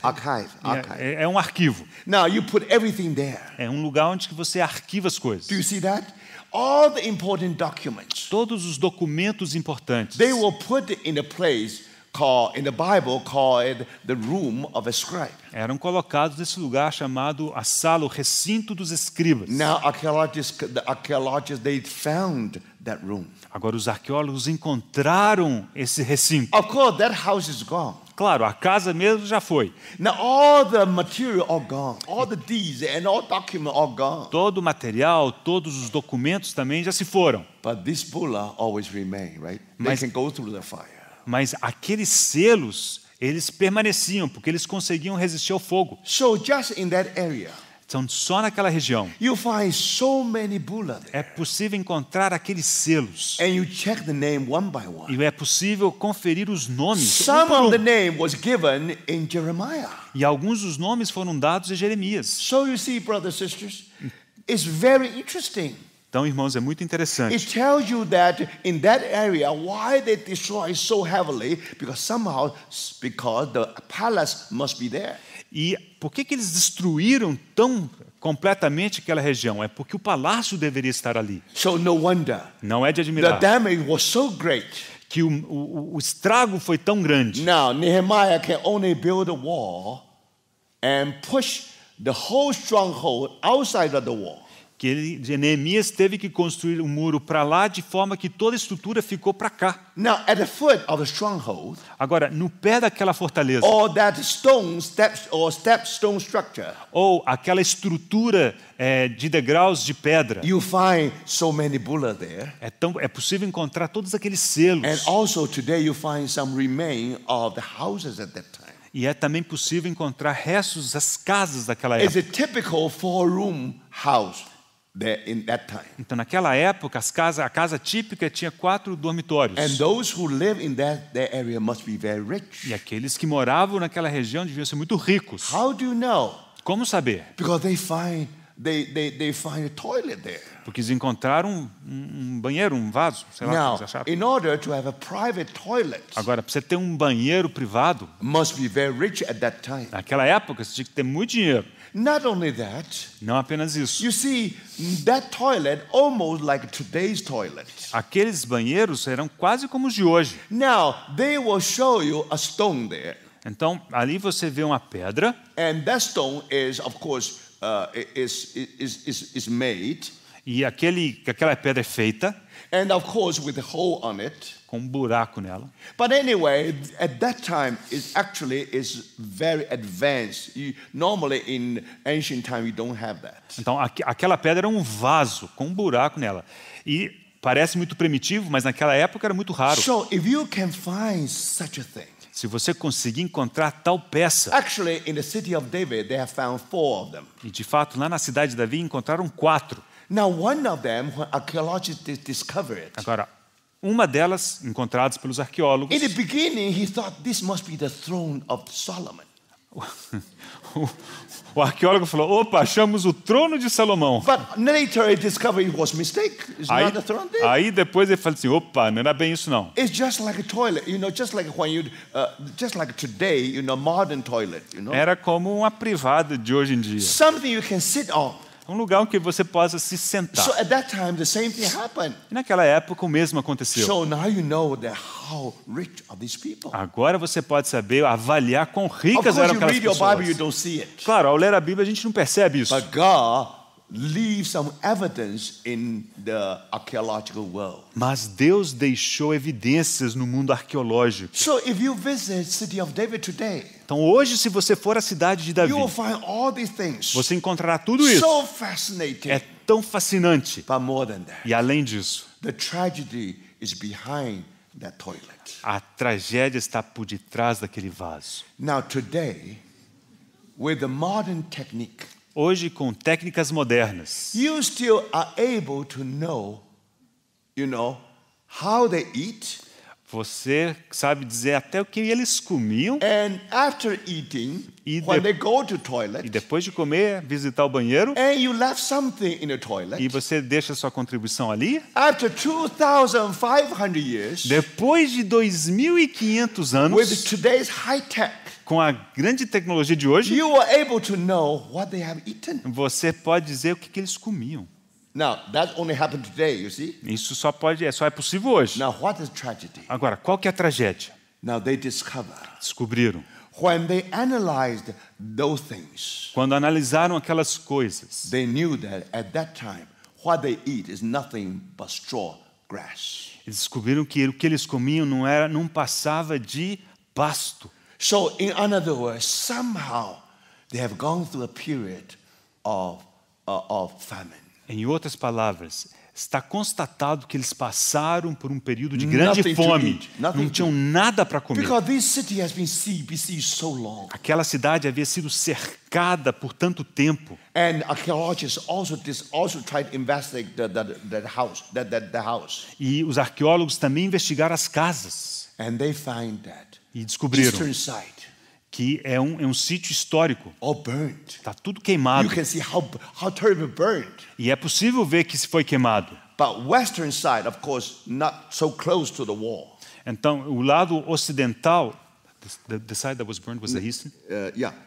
Archive. é um arquivo. Now, you put everything there. É um lugar onde você arquiva as coisas. Do you see that? All the important documents, Todos os documentos importantes. they were put in a place called, in the Bible, called the room of a scribe. Eram colocados nesse lugar chamado a sala, o recinto dos escribas. Now, the archaeologists, they found that room. Agora os arqueólogos encontraram esse recinto. Of course, that house is gone. Claro, a casa mesmo já foi. Now, all the material all gone. All the deeds and all documents all gone. Todo o material, todos os documentos também já se foram. But this bulla always remain, right? Mas- They can go through the fire. Mas aqueles selos, eles permaneciam, porque eles conseguiam resistir ao fogo. So just in that area, Então, só naquela região you find so many bulla there. é possível encontrar aqueles selos. And you check the name one by one. E é possível conferir os nomes. Some of the name was given in Jeremiah. E alguns dos nomes foram dados a Jeremias. So you see, brothers and sisters, it's very interesting. Então, irmãos, é muito interessante. It tells you that in that area, why they destroy so heavily, because the palace must be there. E por que eles destruíram tão completamente aquela região? É porque o palácio deveria estar ali. So no wonder Não é de the admirar damage was so great. que o estrago foi tão grande. Now, Nehemiah can only build a wall and push the whole stronghold outside of the wall. Que Neemias teve que construir um muro para lá, de forma que toda a estrutura ficou para cá. Now, at the foot of the stronghold, Agora, no pé daquela fortaleza, or that stepstone structure, ou aquela estrutura de degraus de pedra, you find so many bulla there. é possível encontrar todos aqueles selos. And also today you find some remain of the houses at that time. E é também possível encontrar restos das casas daquela It's época. a typical 4-room house there in that time. Então, naquela época, a casa típica tinha 4 dormitórios. And those who live in that area must be very rich. E aqueles que moravam naquela região deviam ser muito ricos. How do you know? Como saber? Because they find a toilet there. Porque eles encontraram um banheiro, um vaso, sei lá o que Now, eles acharam. in order to have a private toilet, Agora, para você ter um banheiro privado, must be very rich at that time. naquela época você tinha que ter muito dinheiro. Not only that, Não apenas isso. you see that toilet almost like today's toilet. Aqueles banheiros eram quase como os de hoje. Now, they will show you a stone there. Então, ali você vê uma pedra, And that stone is, of course, is made, e aquela pedra é feita and of course with a hole on it. com um buraco nela. But anyway, at that time, it is very advanced. Normally in ancient time, you don't have that. Então, aquela pedra era um vaso com um buraco nela. E parece muito primitivo, mas naquela época era muito raro. So if you can find such a thing, Se você conseguir encontrar tal peça, actually in the city of David, they have found 4 of them. e de fato lá na cidade de Davi encontraram 4. Now, one of them, when archaeologists discovered it, Agora, uma delas, encontradas pelos arqueólogos, in the beginning, he thought this must be the throne of Solomon. o arqueólogo falou: opa, achamos o trono de Salomão. But later, he discovered it was mistake. It's not the throne there. Aí depois ele falou assim: opa, não era bem isso não. It's just like a toilet, just like when just like today, modern toilet, Era como uma privada de hoje em dia. Something you can sit on. Um lugar em que você possa se sentar. So at that time, the same thing happened. E naquela época o mesmo aconteceu. So now you know how rich are these people. Agora você pode saber, avaliar quão Of ricas course, eram you aquelas read your Bible, you pessoas. don't see it. Claro, ao ler a Bíblia a gente não percebe isso. But God leave some evidence in the archaeological world. Mas Deus deixou evidências no mundo arqueológico. So if you visit City of David today, Então hoje, se você for à cidade de Davi, you will find all these things você encontrará tudo isso. so fascinating. É tão fascinante. But more than that, E além disso, the tragedy is behind that toilet. a tragédia está por detrás daquele vaso. Now today, with the modern technique, Hoje, com técnicas modernas, you still are able to know, how they eat. você sabe dizer até o que eles comiam. And after eating, E when de- they go to E toilet, depois de comer, visitar o banheiro, and you left something in the toilet, e você deixa sua contribuição ali. after 2,500 years, Depois de 2.500 with anos, today's high tech, com a grande tecnologia de hoje, you are able to know what they have eaten. você pode dizer o que eles comiam. Now, that only happened today, you see? Isso só é possível hoje. Now, what is tragedy? Agora, qual que é a tragédia? Now, they discover Descobriram. when they analyzed those things, Quando analisaram aquelas coisas, they knew that at that time, what they eat is nothing but straw grass. eles descobriram que o que eles comiam não passava de pasto. So, in other words, somehow they have gone through a period of famine. Em outras palavras, está constatado que eles passaram por um período de grande Nothing to fome. eat, nothing Não to tinham nada para comer. Because this city has been besieged so long. Aquela cidade havia sido cercada por tanto tempo. And archaeologists also tried to investigate the house. E os arqueólogos também investigaram as casas. And they find that E descobriram eastern side que é um sítio histórico. all burnt. Está tudo queimado. You can see how terribly burned. E é possível ver que se foi queimado. But western side, of course, not so close to the wall. Então, o lado ocidental, the side that was burned was the eastern?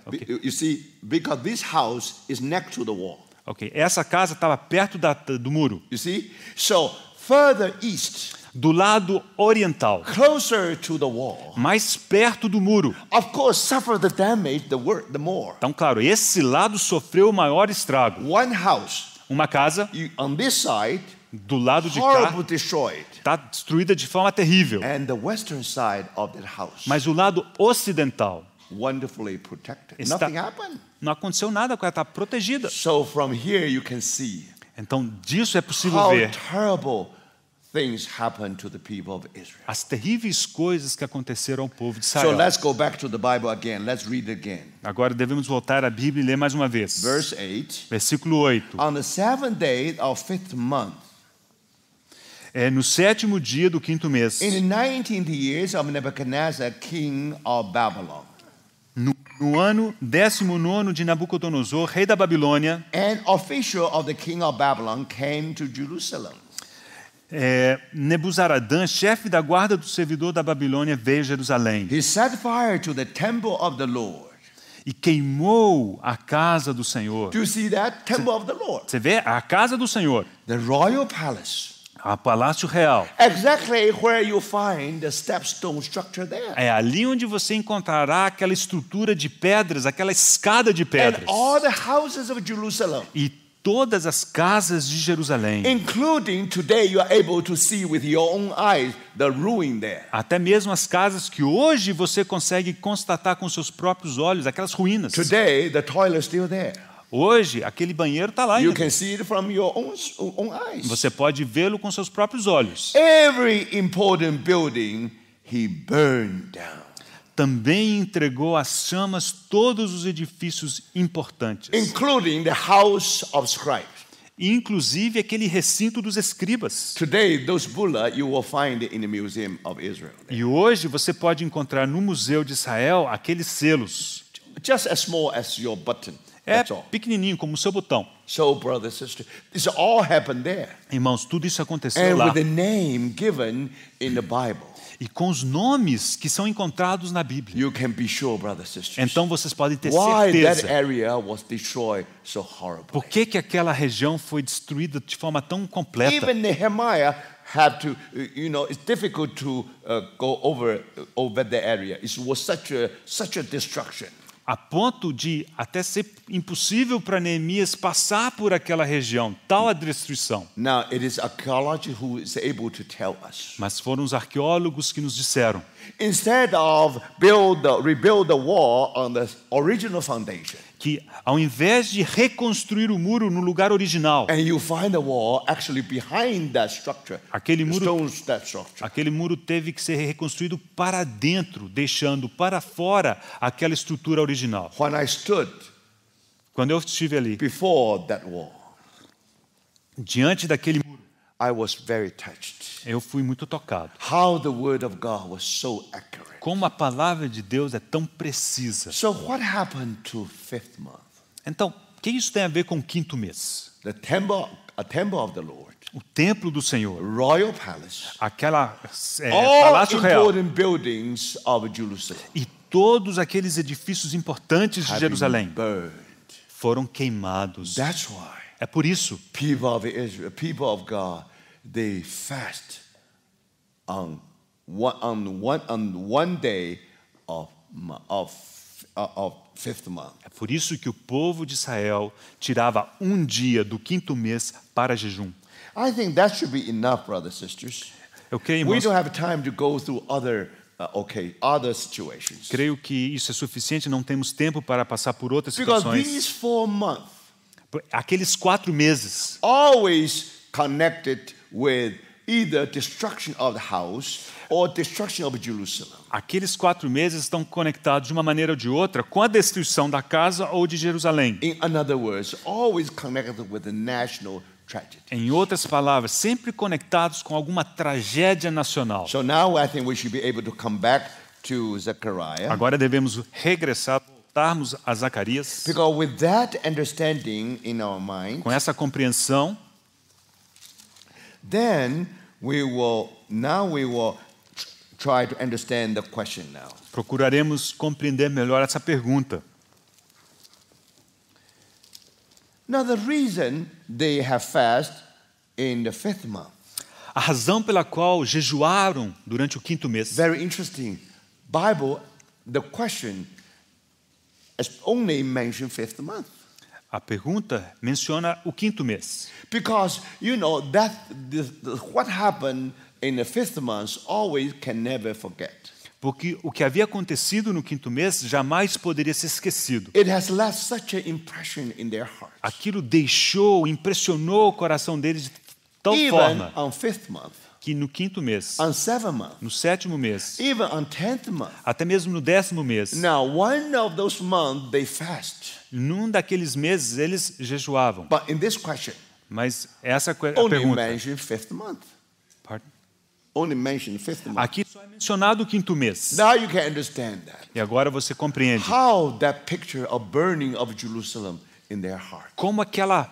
Okay. You see, because this house is next to the wall. Ok, essa casa estava perto do muro. You see? So further east, Do lado oriental, closer to the wall, mais perto do muro. of course, suffer the damage the more. Então, claro, esse lado sofreu o maior estrago. One house, Uma casa, on this side, do lado de cá, horribly destroyed. está destruída de forma terrível. And the western side of that house, Mas o lado ocidental, wonderfully protected. Está- Nothing happened. não aconteceu nada, ela está protegida. So from here you can see Então, disso é possível how ver terrible things happened to the people of Israel. as terríveis coisas que aconteceram ao povo de So Israel. let's go back to the Bible again. Let's read it again. Agora devemos voltar à Bíblia e ler mais uma vez. Verse 8. Versículo 8. On the seventh day of fifth month, No sétimo dia do quinto mês, in the 19th years of Nebuchadnezzar, king of Babylon, no ano 19º de Nabucodonosor, rei da Babilônia, an official of the king of Babylon came to Jerusalem. Nebuzaradã, chefe da guarda do servidor da Babilônia, veio a Jerusalém He set fire to the temple of the Lord. e queimou a casa do Senhor. Do you see that? Temple of the Lord. Você vê a casa do Senhor, The royal palace. a palácio real. Exactly where you find the stepstone structure there. É ali onde você encontrará aquela estrutura de pedras, aquela escada de And pedras. all the houses of Jerusalem, E todas as casas de Jerusalém. including today you are able to see with your own eyes the ruin there. Até mesmo as casas que hoje você consegue constatar com seus próprios olhos, aquelas ruínas. Today the toilet is still there. Hoje, aquele banheiro está lá You ainda. can see it from your own eyes. Você pode vê-lo com seus próprios olhos. Every important building he burned down, Também entregou às chamas todos os edifícios importantes, including the house of scribes. inclusive aquele recinto dos escribas. Today, those bulla you will find in the Museum of Israel. E hoje você pode encontrar no Museu de Israel aqueles selos. Just as small as your button. É That's all. pequenininho, como o seu botão. So, brother, sister, this all happened there. Irmãos, tudo isso aconteceu And lá. with the name given in the Bible, E com os nomes que são encontrados na Bíblia. you can be sure, brother, sisters, Então vocês podem ter why that certeza. area was destroyed so horribly. Por que aquela região foi destruída de forma tão completa? Even Nehemiah had to, it's difficult to go over that area. It was such a destruction. a ponto de até ser impossível para Neemias passar por aquela região, tal a destruição. Now, it is archaeology who is able to tell us. Mas foram os arqueólogos que nos disseram, Instead of rebuild the wall on the original foundation, que ao invés de reconstruir o muro no lugar original, and you find the wall actually behind that structure, Aquele the muro- stones that structure. aquele muro teve que ser reconstruído para dentro, deixando para fora aquela estrutura original. When I stood Quando eu estive ali, before that wall, diante daquele muro, I was very touched. eu fui muito tocado. How the word of God was so accurate. Como a palavra de Deus é tão precisa. So what happened to fifth month? Então, o que isso tem a ver com o quinto mês? A temple of the Lord, O templo do Senhor, royal palace, aquela all palácio real important buildings of Jerusalem e todos aqueles edifícios importantes de have Jerusalém been burned. foram queimados. That's why É por isso people of Israel, people of God, they fast on one day of fifth month. É por isso que o povo de Israel tirava um dia do quinto mês para jejum. I think that should be enough, brothers and sisters. Eu creio, We irmãos, don't have time to go through other situations. creio que isso é suficiente, não temos tempo para passar por outras Because situações. these 4 months Aqueles 4 meses always connected with either destruction of the house or destruction of Jerusalem. Aqueles 4 meses estão conectados de uma maneira ou de outra com a destruição da casa ou de Jerusalém. In other words, always connected with the national tragedy. Em outras palavras, sempre conectados com alguma tragédia nacional. So now I think we should be able to come back to Zechariah. Agora devemos regressar, voltarmos a Zacarias. Because with that understanding in our mind, Com essa compreensão, then we will try to understand the question now. procuraremos compreender melhor essa pergunta. Now the reason they have fast in the fifth month, A razão pela qual jejuaram durante o quinto mês. very interesting. Bible, the question is only mentioned fifth month. A pergunta menciona o quinto mês. Because you know that what happened in the fifth month always can never forget. Porque o que havia acontecido no quinto mês jamais poderia ser esquecido. It has left such an impression in their heart. Aquilo impressionou o coração deles de tal Even forma on fifth month, que no quinto mês, on seventh month, no sétimo mês, even on 10th month. até mesmo no 10º mês, Now, one of those months they fast. num daqueles meses eles jejuavam. But in this question, Mas essa é a only pergunta. mentioned fifth month. Pardon? Only mentioned fifth month. Aqui só é mencionado o quinto mês. Now you can understand that. E agora você compreende How that picture of burning of Jerusalem in their heart. como aquelas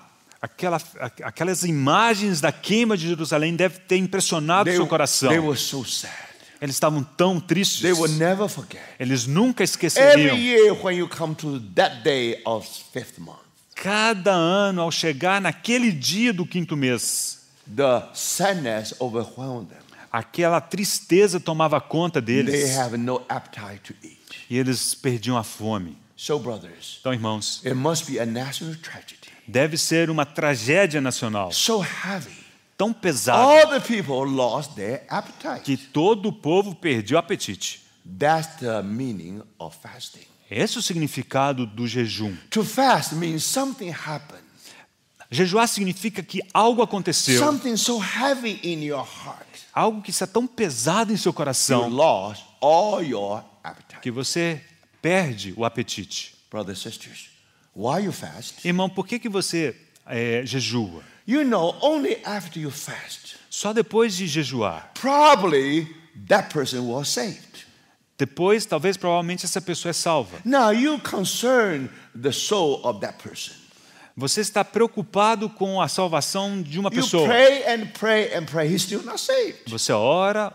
imagens da queima de Jerusalém devem ter impressionado seu coração. They were so sad. Eles estavam tão tristes. They will never forget. Eles nunca esqueceriam. Every year when you come to that day of fifth month, Cada ano, ao chegar naquele dia do quinto mês, the sadness overwhelmed them. aquela tristeza tomava conta They deles have no appetite to eat. e eles perdiam a fome. So, brothers, Então, irmãos, it must be a national tragedy. deve ser uma tragédia nacional So heavy. tão pesada All the people lost their appetite. que todo o povo perdeu o apetite. That's the meaning of fasting. Esse é o significado do jejum. To fast means something happened. Jejuar significa que algo aconteceu, Something so heavy in your heart. algo que está tão pesado em seu You coração lost all your appetite. que você perde o apetite. Brothers and sisters, why you fast? Irmão, por que você jejua? You know, only after you fast, Só depois de jejuar. probably that person was saved. Depois, talvez, provavelmente, essa pessoa é salva. Now you concern the soul of that person. Você está preocupado com a salvação de uma You pessoa. pray and pray and pray. He's still not saved. Você ora,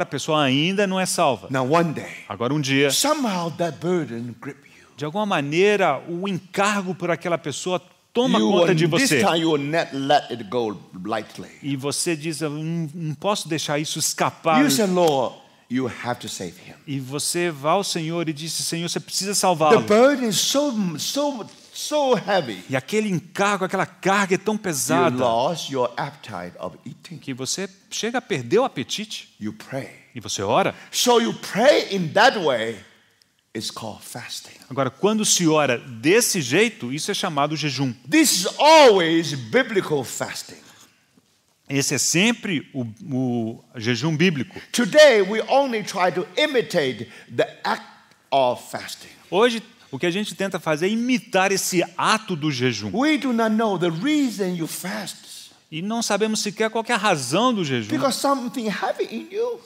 a pessoa ainda não é salva. Now one day, Agora, um dia, somehow that burden grip you. de alguma maneira, o encargo por aquela pessoa toma You conta will, de this você. time you will not let it go lightly. E você diz, eu não posso deixar isso escapar. You say, Lord, you have to save him. E você vai ao Senhor e disse, Senhor, você precisa The salvá-lo. burden is so heavy. E aquele encargo, aquela carga é tão You pesada lost your appetite of eating. que você chega a perder o apetite You pray. e você ora. So you pray in that way. It's called fasting. Agora, quando se ora desse jeito, isso é chamado jejum. This is always biblical fasting. Esse é sempre o jejum bíblico. Today we only try to imitate the act of fasting. Hoje, o que a gente tenta fazer é imitar esse ato do jejum. We do not know the reason you fast E não sabemos sequer qual que é a razão do jejum. because something heavy in you.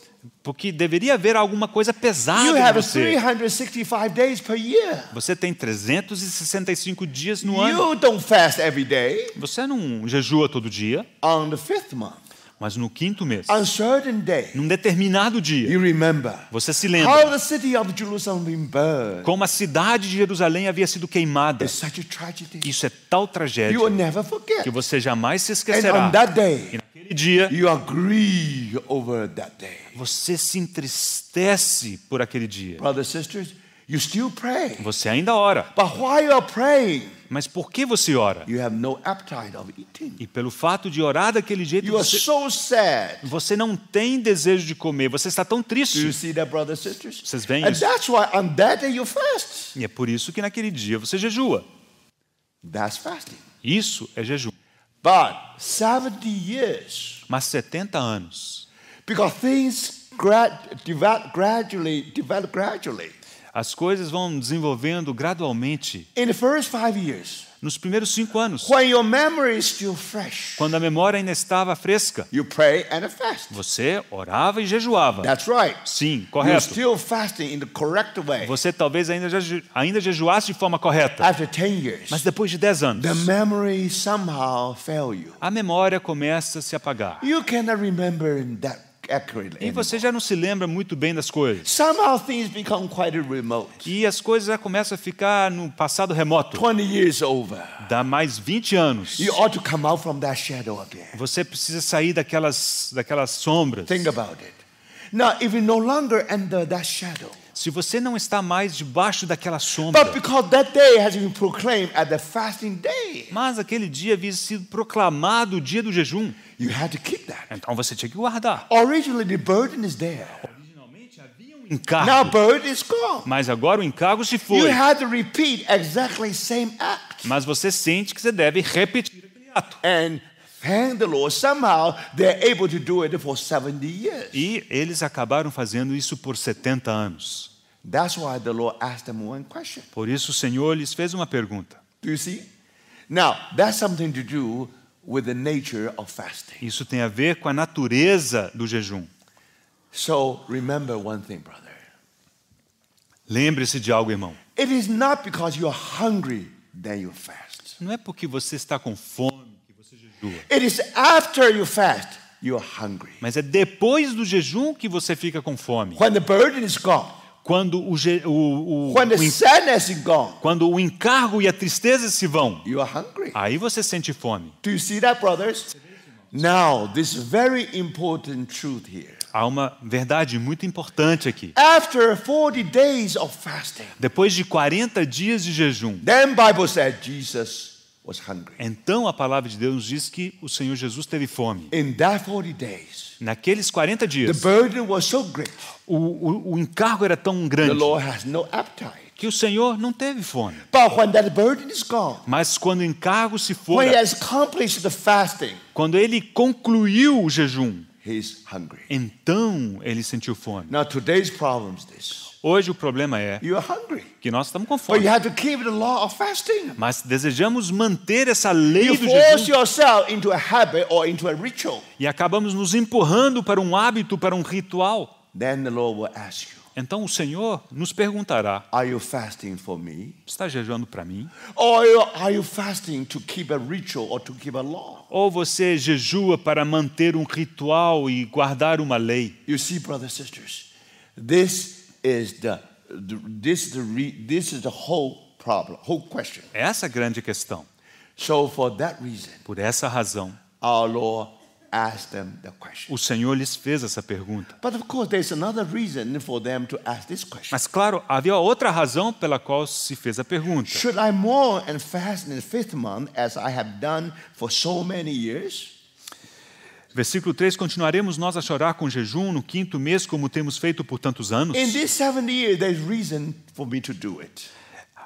Porque deveria haver alguma coisa You pesada em have você. 365 days per year. Você tem 365 dias no ano. You don't fast every day. Você não jejua todo dia, On the 5th month, mas no 5º mês, on certain day, num determinado dia, you remember você se how lembra the city of Jerusalem been burned. como a cidade de Jerusalém havia sido queimada. It's such a tragedy. Isso é tal You tragédia will never forget. que você jamais se And esquecerá. on that E day, naquele dia, you agree over that day. você se entristece por aquele dia. Brothers and sisters, you still pray. Você ainda ora. But while you are praying, Mas por que você ora? you have no appetite of eating. E pelo fato de orar daquele jeito, You are so sad. você não tem desejo de comer. Você está tão Do you triste. see that, brothers and sisters? Vocês veem And isso? that's why on that day you fast. E é por isso que naquele dia você jejua. That's fasting. Isso é jejum. But 70 years, Mas 70 anos, because things develop gradually. as coisas vão desenvolvendo gradualmente. In the first 5 years, Nos primeiros 5 anos, when your memory is still fresh, quando a memória ainda estava fresca, you pray and fast. você orava e jejuava. That's right. Sim, You're correto. still fasting in the correct way. Você talvez ainda jejuasse de forma correta. After 10 years, Mas depois de 10 anos, the memory somehow fail you. a memória começa a se apagar. You cannot remember that accurately. E você já não se lembra muito bem das coisas. Somehow things become quite remote. E as coisas já começam a ficar no passado remoto. 20 years over, Dá mais 20 anos. you ought to come out from that shadow again. Você precisa sair daquelas sombras. Think about it. Now, if you no longer under that shadow, Se você não está mais debaixo daquela sombra, but because that day has been proclaimed as the fasting day, mas aquele dia havia sido proclamado o dia do jejum, you had to keep that. então você tinha que guardar. Originally, the burden is there. Originalmente havia um Now, encargo, burden is gone. mas agora o encargo se You foi. had to repeat exactly same act. Mas você sente que você deve repetir aquele ato. And thank the Lord, somehow they're able to do it for 70 years. E eles acabaram fazendo isso por 70 anos. That's why the Lord asked them one question. Por isso o Senhor lhes fez uma pergunta. Do you see? Now, that's something to do with the nature of fasting. Isso tem a ver com a natureza do jejum. So, remember one thing, brother. Lembre-se de algo, irmão. It is not because you're hungry that you fast. Não é porque você está com fome que você jejua. It is after you fast, you're hungry. Mas é depois do jejum que você fica com fome. When the burden is gone, Quando when the sadness is gone, quando o encargo e a tristeza se vão, you are hungry. aí você sente fome. Do you see that, brothers? Now, this very important truth here. Há uma verdade muito importante aqui. After 40 days of fasting, Depois de 40 dias de jejum, then Bible said Jesus was hungry. então a palavra de Deus diz que o Senhor Jesus teve fome. In that 40 days, Naqueles 40 the dias, burden was so great, o encargo era tão the grande Lord has no appetite. que o Senhor não teve fome. But when that burden is gone, Mas quando o encargo se for, when he has accomplished the fasting, quando ele concluiu o jejum, he's hungry. então ele sentiu fome. Now, today's problem is this. Hoje o problema é You are hungry, que nós estamos com but fome. you have to keep the law of fasting. Mas desejamos manter essa lei You do force jejum yourself into a habit or into a ritual. e acabamos nos empurrando para um hábito, para um ritual. Then the Lord will ask you, Então o Senhor nos perguntará: are you fasting for me? está jejuando para mim? Or are you fasting to keep a ritual or to keep a law? Ou você jejua para manter um ritual e guardar uma lei? You see, brothers and sisters, this is the whole problem, whole question. Essa é a grande questão. So for that reason, Por essa razão, our Lord asked them the question. O Senhor lhes fez essa pergunta. But of course, there's another reason for them to ask this question. Mas claro, havia outra razão pela qual se fez a pergunta. Should I mourn and fast in the 5th month as I have done for so many years? Versículo 3, continuaremos nós a chorar com jejum no 5º mês, como temos feito por tantos anos? In these 70 years, there's reason for me to do it.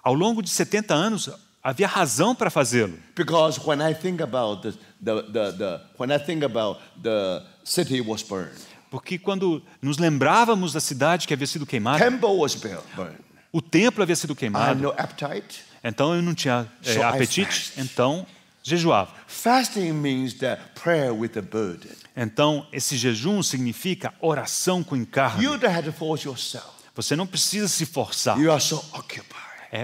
Ao longo de 70 anos, havia razão para fazê-lo. Because when I think about the city was burned, Porque quando nos lembrávamos da cidade que havia sido queimada, temple was burned. o templo havia sido I had queimado, no appetite. então eu não tinha So I apetite, fast. então jejuava. Fasting means that prayer with a burden. Então, esse jejum significa oração com encargo. You don't have to force yourself. Você não precisa se forçar. You are so occupied.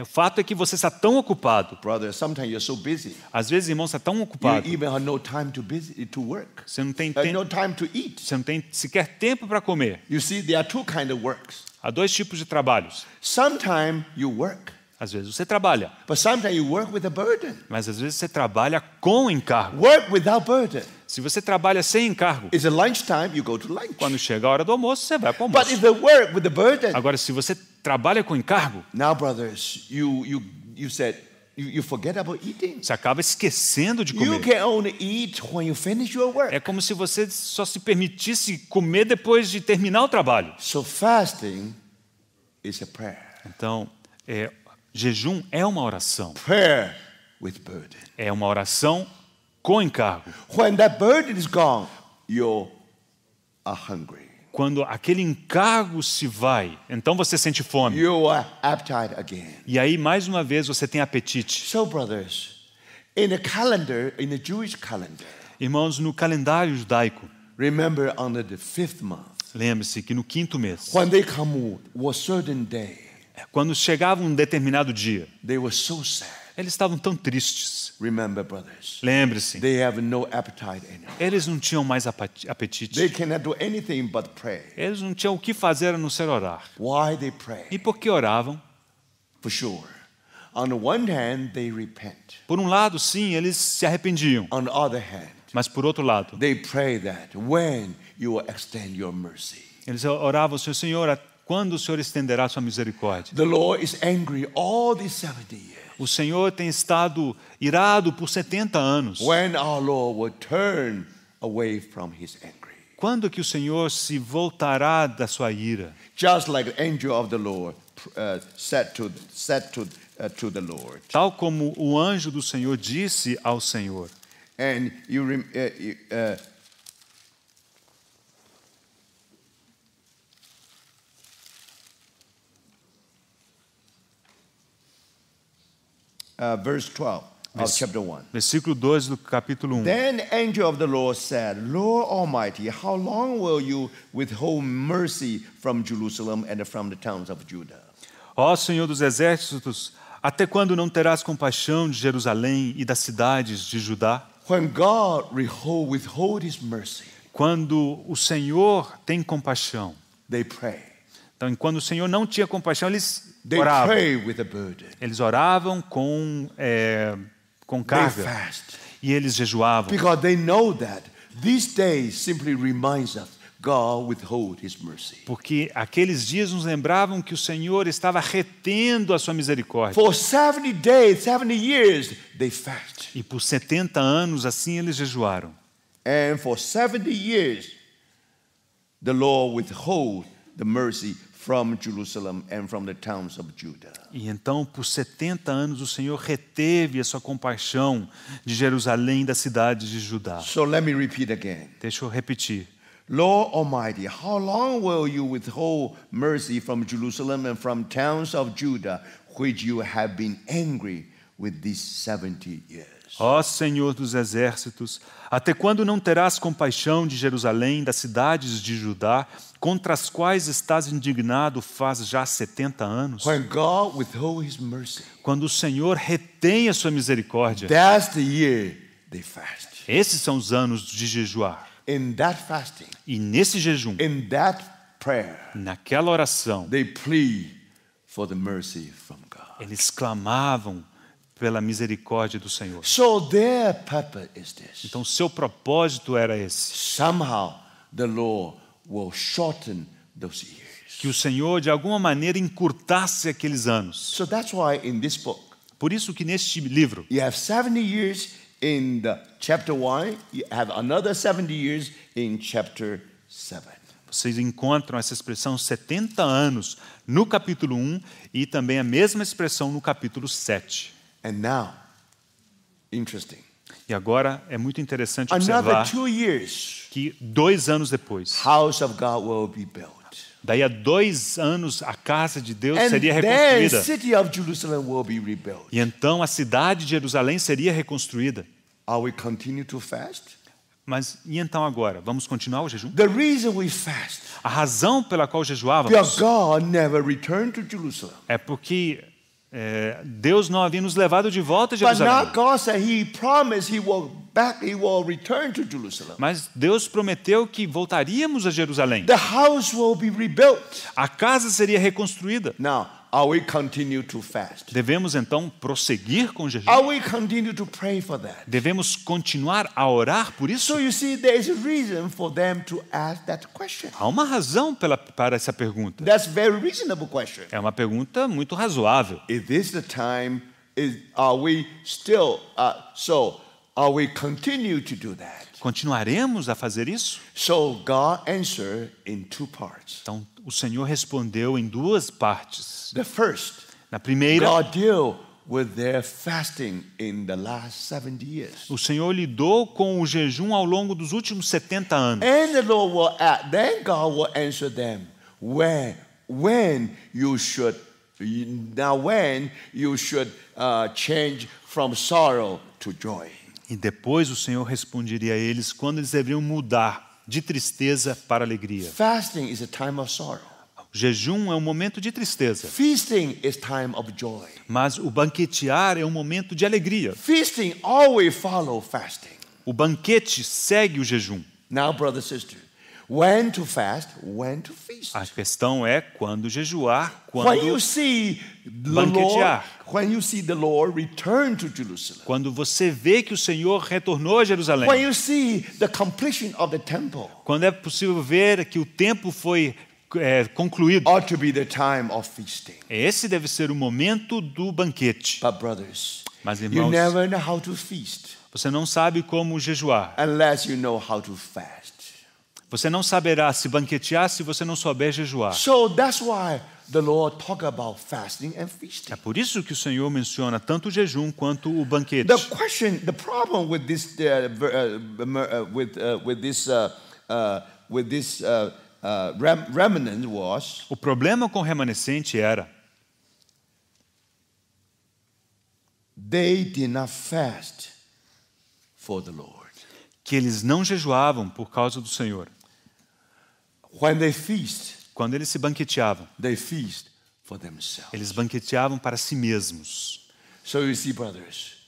O fato é que você está tão ocupado. Brother, sometimes you're so busy. Às vezes, irmão, você está tão You ocupado. even have no time to work. Você não tem No tempo, time to eat. você não tem sequer tempo para comer. You see, there are two kinds of works. Há dois tipos de trabalhos. Sometimes you work, Às vezes você trabalha, but sometimes you work with a burden. mas às vezes você trabalha com encargo. Work without burden. Se você trabalha sem encargo, It's a lunchtime, you go to lunch. quando chega a hora do almoço, você vai para o But almoço. if the work with the burden, Agora, se você trabalha com encargo, now brothers, you said you forget about eating. você acaba esquecendo de You comer. can only eat when you finish your work. É como se você só se permitisse comer depois de terminar o trabalho. So fasting is a prayer. Então, jejum é uma oração. Prayer with burden. É uma oração com encargo. When that burden is gone, you are hungry. Quando aquele encargo se vai, então você sente fome. You are appetite again. E aí, mais uma vez, você tem apetite. So brothers, in the Jewish calendar, Irmãos, no calendário judaico, remember on the 5th month, lembre-se que no 5º mês, when they come was certain day, quando chegava um determinado dia, they were so sad. eles estavam tão tristes. Remember, brothers, Lembre-se, they have no appetite anymore. eles não tinham mais apetite. They cannot do anything but pray. Eles não tinham o que fazer a não ser orar. Why they pray? E por que oravam? For sure. On the one hand, they repent. Por um lado, sim, eles se arrependiam. On the other hand, Mas por outro lado, they pray that when you will extend your mercy. eles oravam, Senhor, quando o Senhor estenderá a sua misericórdia? The Lord is angry all these 70 years. O Senhor tem estado irado por 70 anos. When our Lord will turn away from his anger. Quando que o Senhor se voltará da sua ira? Just like the angel of the Lord said to the Lord. Tal como o anjo do Senhor disse ao Senhor. And verse 12 of chapter 1. Versículo 2 do capítulo 1. Then the angel of the Lord said, Lord Almighty, how long will you withhold mercy from Jerusalem and from the towns of Judah? Ó Senhor dos exércitos, até quando não terás compaixão de Jerusalém e das cidades de Judá? When God withhold his mercy, Quando o Senhor tem compaixão. they pray. Então, quando o Senhor não tinha compaixão, eles They oravam. pray with a burden. Eles oravam com They carga. fast. E eles jejuavam. Because they know that these days simply reminds us God withhold his mercy. Porque aqueles dias nos lembravam que o Senhor estava retendo a sua misericórdia. For 70 days, 70 years, they fast. E por 70 anos, assim, eles jejuaram. And for 70 years, the Lord withhold the mercy from Jerusalem and from the towns of Judah. E então, por 70 anos, o Senhor reteve a sua compaixão de Jerusalém e da cidade de Judá. So let me repeat again. Deixa eu repetir. Lord Almighty, how long will you withhold mercy from Jerusalem and from towns of Judah, which you have been angry with these 70 years? Ó Senhor dos exércitos, até quando não terás compaixão de Jerusalém, das cidades de Judá, contra as quais estás indignado faz já 70 anos? When God withhold his mercy, Quando o Senhor retém a sua misericórdia, that's the year they fast. esses são os anos de jejuar. In that fasting, E nesse jejum, in that prayer, naquela oração, they plead for the mercy from God. eles clamavam pela misericórdia do Senhor. So their purpose is this. Então, seu propósito era esse: Somehow the Lord will shorten those years. que o Senhor, de alguma maneira, encurtasse aqueles anos. So that's why in this book, Por isso que neste livro, you have 70 years in the chapter 1, you have another 70 years in chapter 7. vocês encontram essa expressão 70 anos no capítulo 1 e também a mesma expressão no capítulo 7. And now, interesting, E agora é muito interessante another observar 2 years, que 2 anos depois, house of God will be built. daí a 2 anos, a casa de Deus And seria then reconstruída. city of Jerusalem will be rebuilt. E então a cidade de Jerusalém seria reconstruída. Are we continue to fast? Mas e então agora? Vamos continuar o jejum? The reason we fast, A razão pela qual because jejuávamos God never returned to Jerusalem. é porque Deus não havia nos levado de volta a But now Jerusalém. God said He promised He will return to Jerusalem. Mas Deus prometeu que voltaríamos a Jerusalém. The house will be rebuilt. A casa seria reconstruída. Now, are we continue to fast? Devemos então prosseguir com o jejum? Are we continue to pray for that? Devemos continuar a orar por isso? So you see, there is a reason for them to ask that question. Há uma razão para essa pergunta. That's a very reasonable question. É uma pergunta muito razoável. Is this the time? Are we still? Are we continue to do that? Continuaremos a fazer isso? So God answered in 2 parts. Então, o Senhor respondeu em 2 partes. The first, Na primeira, God deal with their fasting in the last 70 years. o Senhor lidou com o jejum ao longo dos últimos 70 anos. And the Lord will then God will answer them when you should change from sorrow to joy. E depois o Senhor responderia a eles quando eles deveriam mudar de tristeza para alegria. Fasting is a time of sorrow. O jejum é um momento de tristeza, Feasting is time of joy. mas o banquetear é um momento de alegria. Feasting always follow fasting. O banquete segue o jejum. Now, brother, sister, when to fast, when to feast. A questão é quando jejuar, When you quando see banquetear. the Lord return to Jerusalem. Quando você vê que o Senhor retornou a Jerusalém. When you see the completion of the temple. Quando é possível ver que o tempo foi concluído. Ought to be the time of feasting. Esse deve ser o momento do banquete. But brothers, Mas you irmãos, never know how to feast você não sabe como jejuar. unless you know how to fast. Você não saberá se banquetear se você não souber jejuar. So that's why the Lord talk about fasting and feasting. É por isso que o Senhor menciona tanto o jejum quanto o banquete. The problem with this remnant was O problema com o remanescente era they did not fast for the Lord. que eles não jejuavam por causa do Senhor. When they feast, Quando eles se banqueteavam, they feast for themselves. eles banqueteavam para si mesmos. So you see, brothers,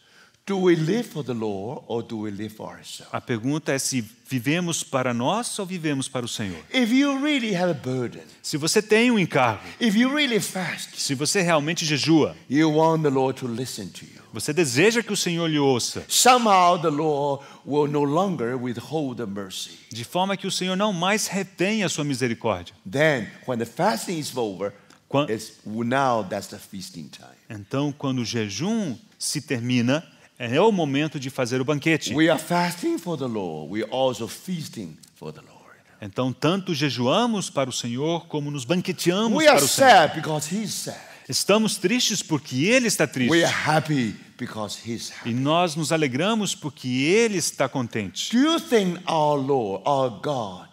do we live for the Lord or do we live for ourselves? A pergunta é se vivemos para nós ou vivemos para o Senhor. If you really have a burden, Se você tem um encargo, if you really fast, se você realmente jejua, you want the Lord to listen to you. você deseja que o Senhor lhe ouça, Somehow the Lord will no longer withhold the mercy. de forma que o Senhor não mais retém a sua misericórdia. Then, when the fasting is over, Quan- now that's the feasting time. Então, quando o jejum se termina, é o momento de fazer o banquete. We are fasting for the Lord. We are also feasting for the Lord. Então, tanto jejuamos para o Senhor, como nos banqueteamos We are para o Senhor. sad because He's sad. Estamos tristes porque Ele está We triste. are happy because He's happy. E nós nos alegramos porque Ele está contente. Do you think our Lord, our God,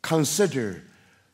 consider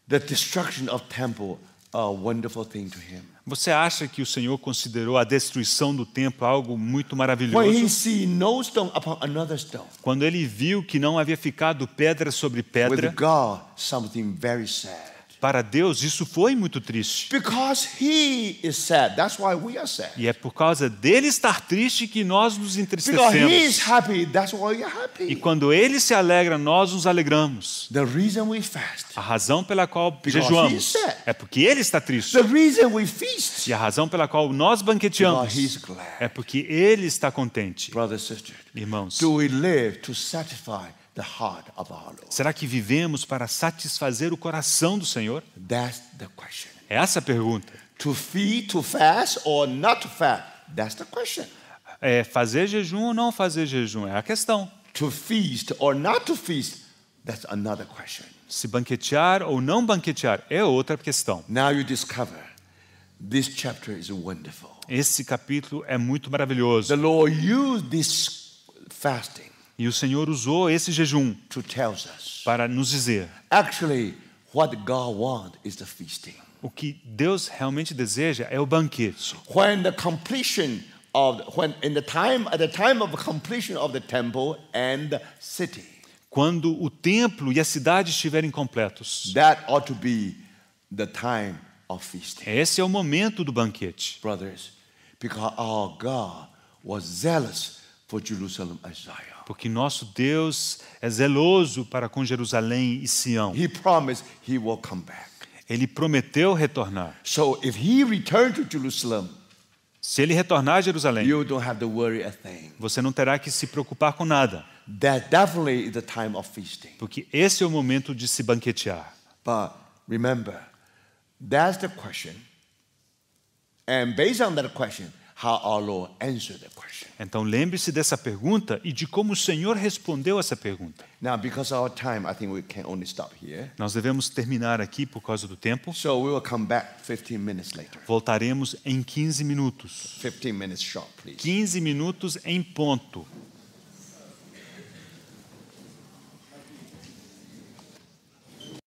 the destruction of temple a wonderful thing to Him? Você acha que o Senhor considerou a destruição do templo algo muito When He maravilhoso? see no stone upon another stone, Quando Ele viu que não havia ficado pedra sobre with pedra, God, something very sad. Para Deus, isso foi muito triste. Because he is sad. That's why we are sad. E é por causa dele estar triste que nós nos Because he entristecemos. is happy. That's why we are E happy. quando ele se alegra, nós nos alegramos. The reason we fast. A razão pela qual Because he jejuamos is sad. é porque ele está triste. The reason we feast. E a razão pela qual nós Because banqueteamos he's glad. é porque ele está contente. Brothers and sisters, Irmãos, do we live to satisfy the heart of our Lord? será que vivemos para satisfazer o coração do Senhor? That's the question. É essa a pergunta. To feed, to fast, or not to fast? That's the question. É fazer jejum ou não fazer jejum? É a questão. To feast or not to feast? That's another question. Se banquetear ou não banquetear é outra questão. Now you discover this chapter is wonderful. Esse capítulo é muito maravilhoso. The Lord used this fasting E o Senhor usou esse jejum to tell us. para nos dizer Actually, what God wants is the feasting. o que Deus realmente deseja é o banquete. When the completion of at the time of completion of the temple and the city, Quando o templo e a cidade estiverem completos. that ought to be the time of feasting. Esse é o momento do banquete. Brothers, because our God was zealous for Jerusalem and Zion. Porque nosso Deus é zeloso para com Jerusalém e Sião. He promised he will come back. Ele prometeu retornar. So if he returned to Jerusalem, Se ele retornar a Jerusalém, you don't have to worry a thing. você não terá que se preocupar com nada. That definitely is the time of feasting. Porque esse é o momento de se banquetear. But remember, that's the question. And based on that question, how our Lord answered the question. Então lembre-se dessa pergunta e de como o Senhor respondeu essa pergunta. Now, because of our time, I think we can only stop here. Nós devemos terminar aqui por causa do tempo. So we will come back 15 minutes later. Voltaremos em 15 minutos. 15 minutes short, please. 15 minutos em ponto.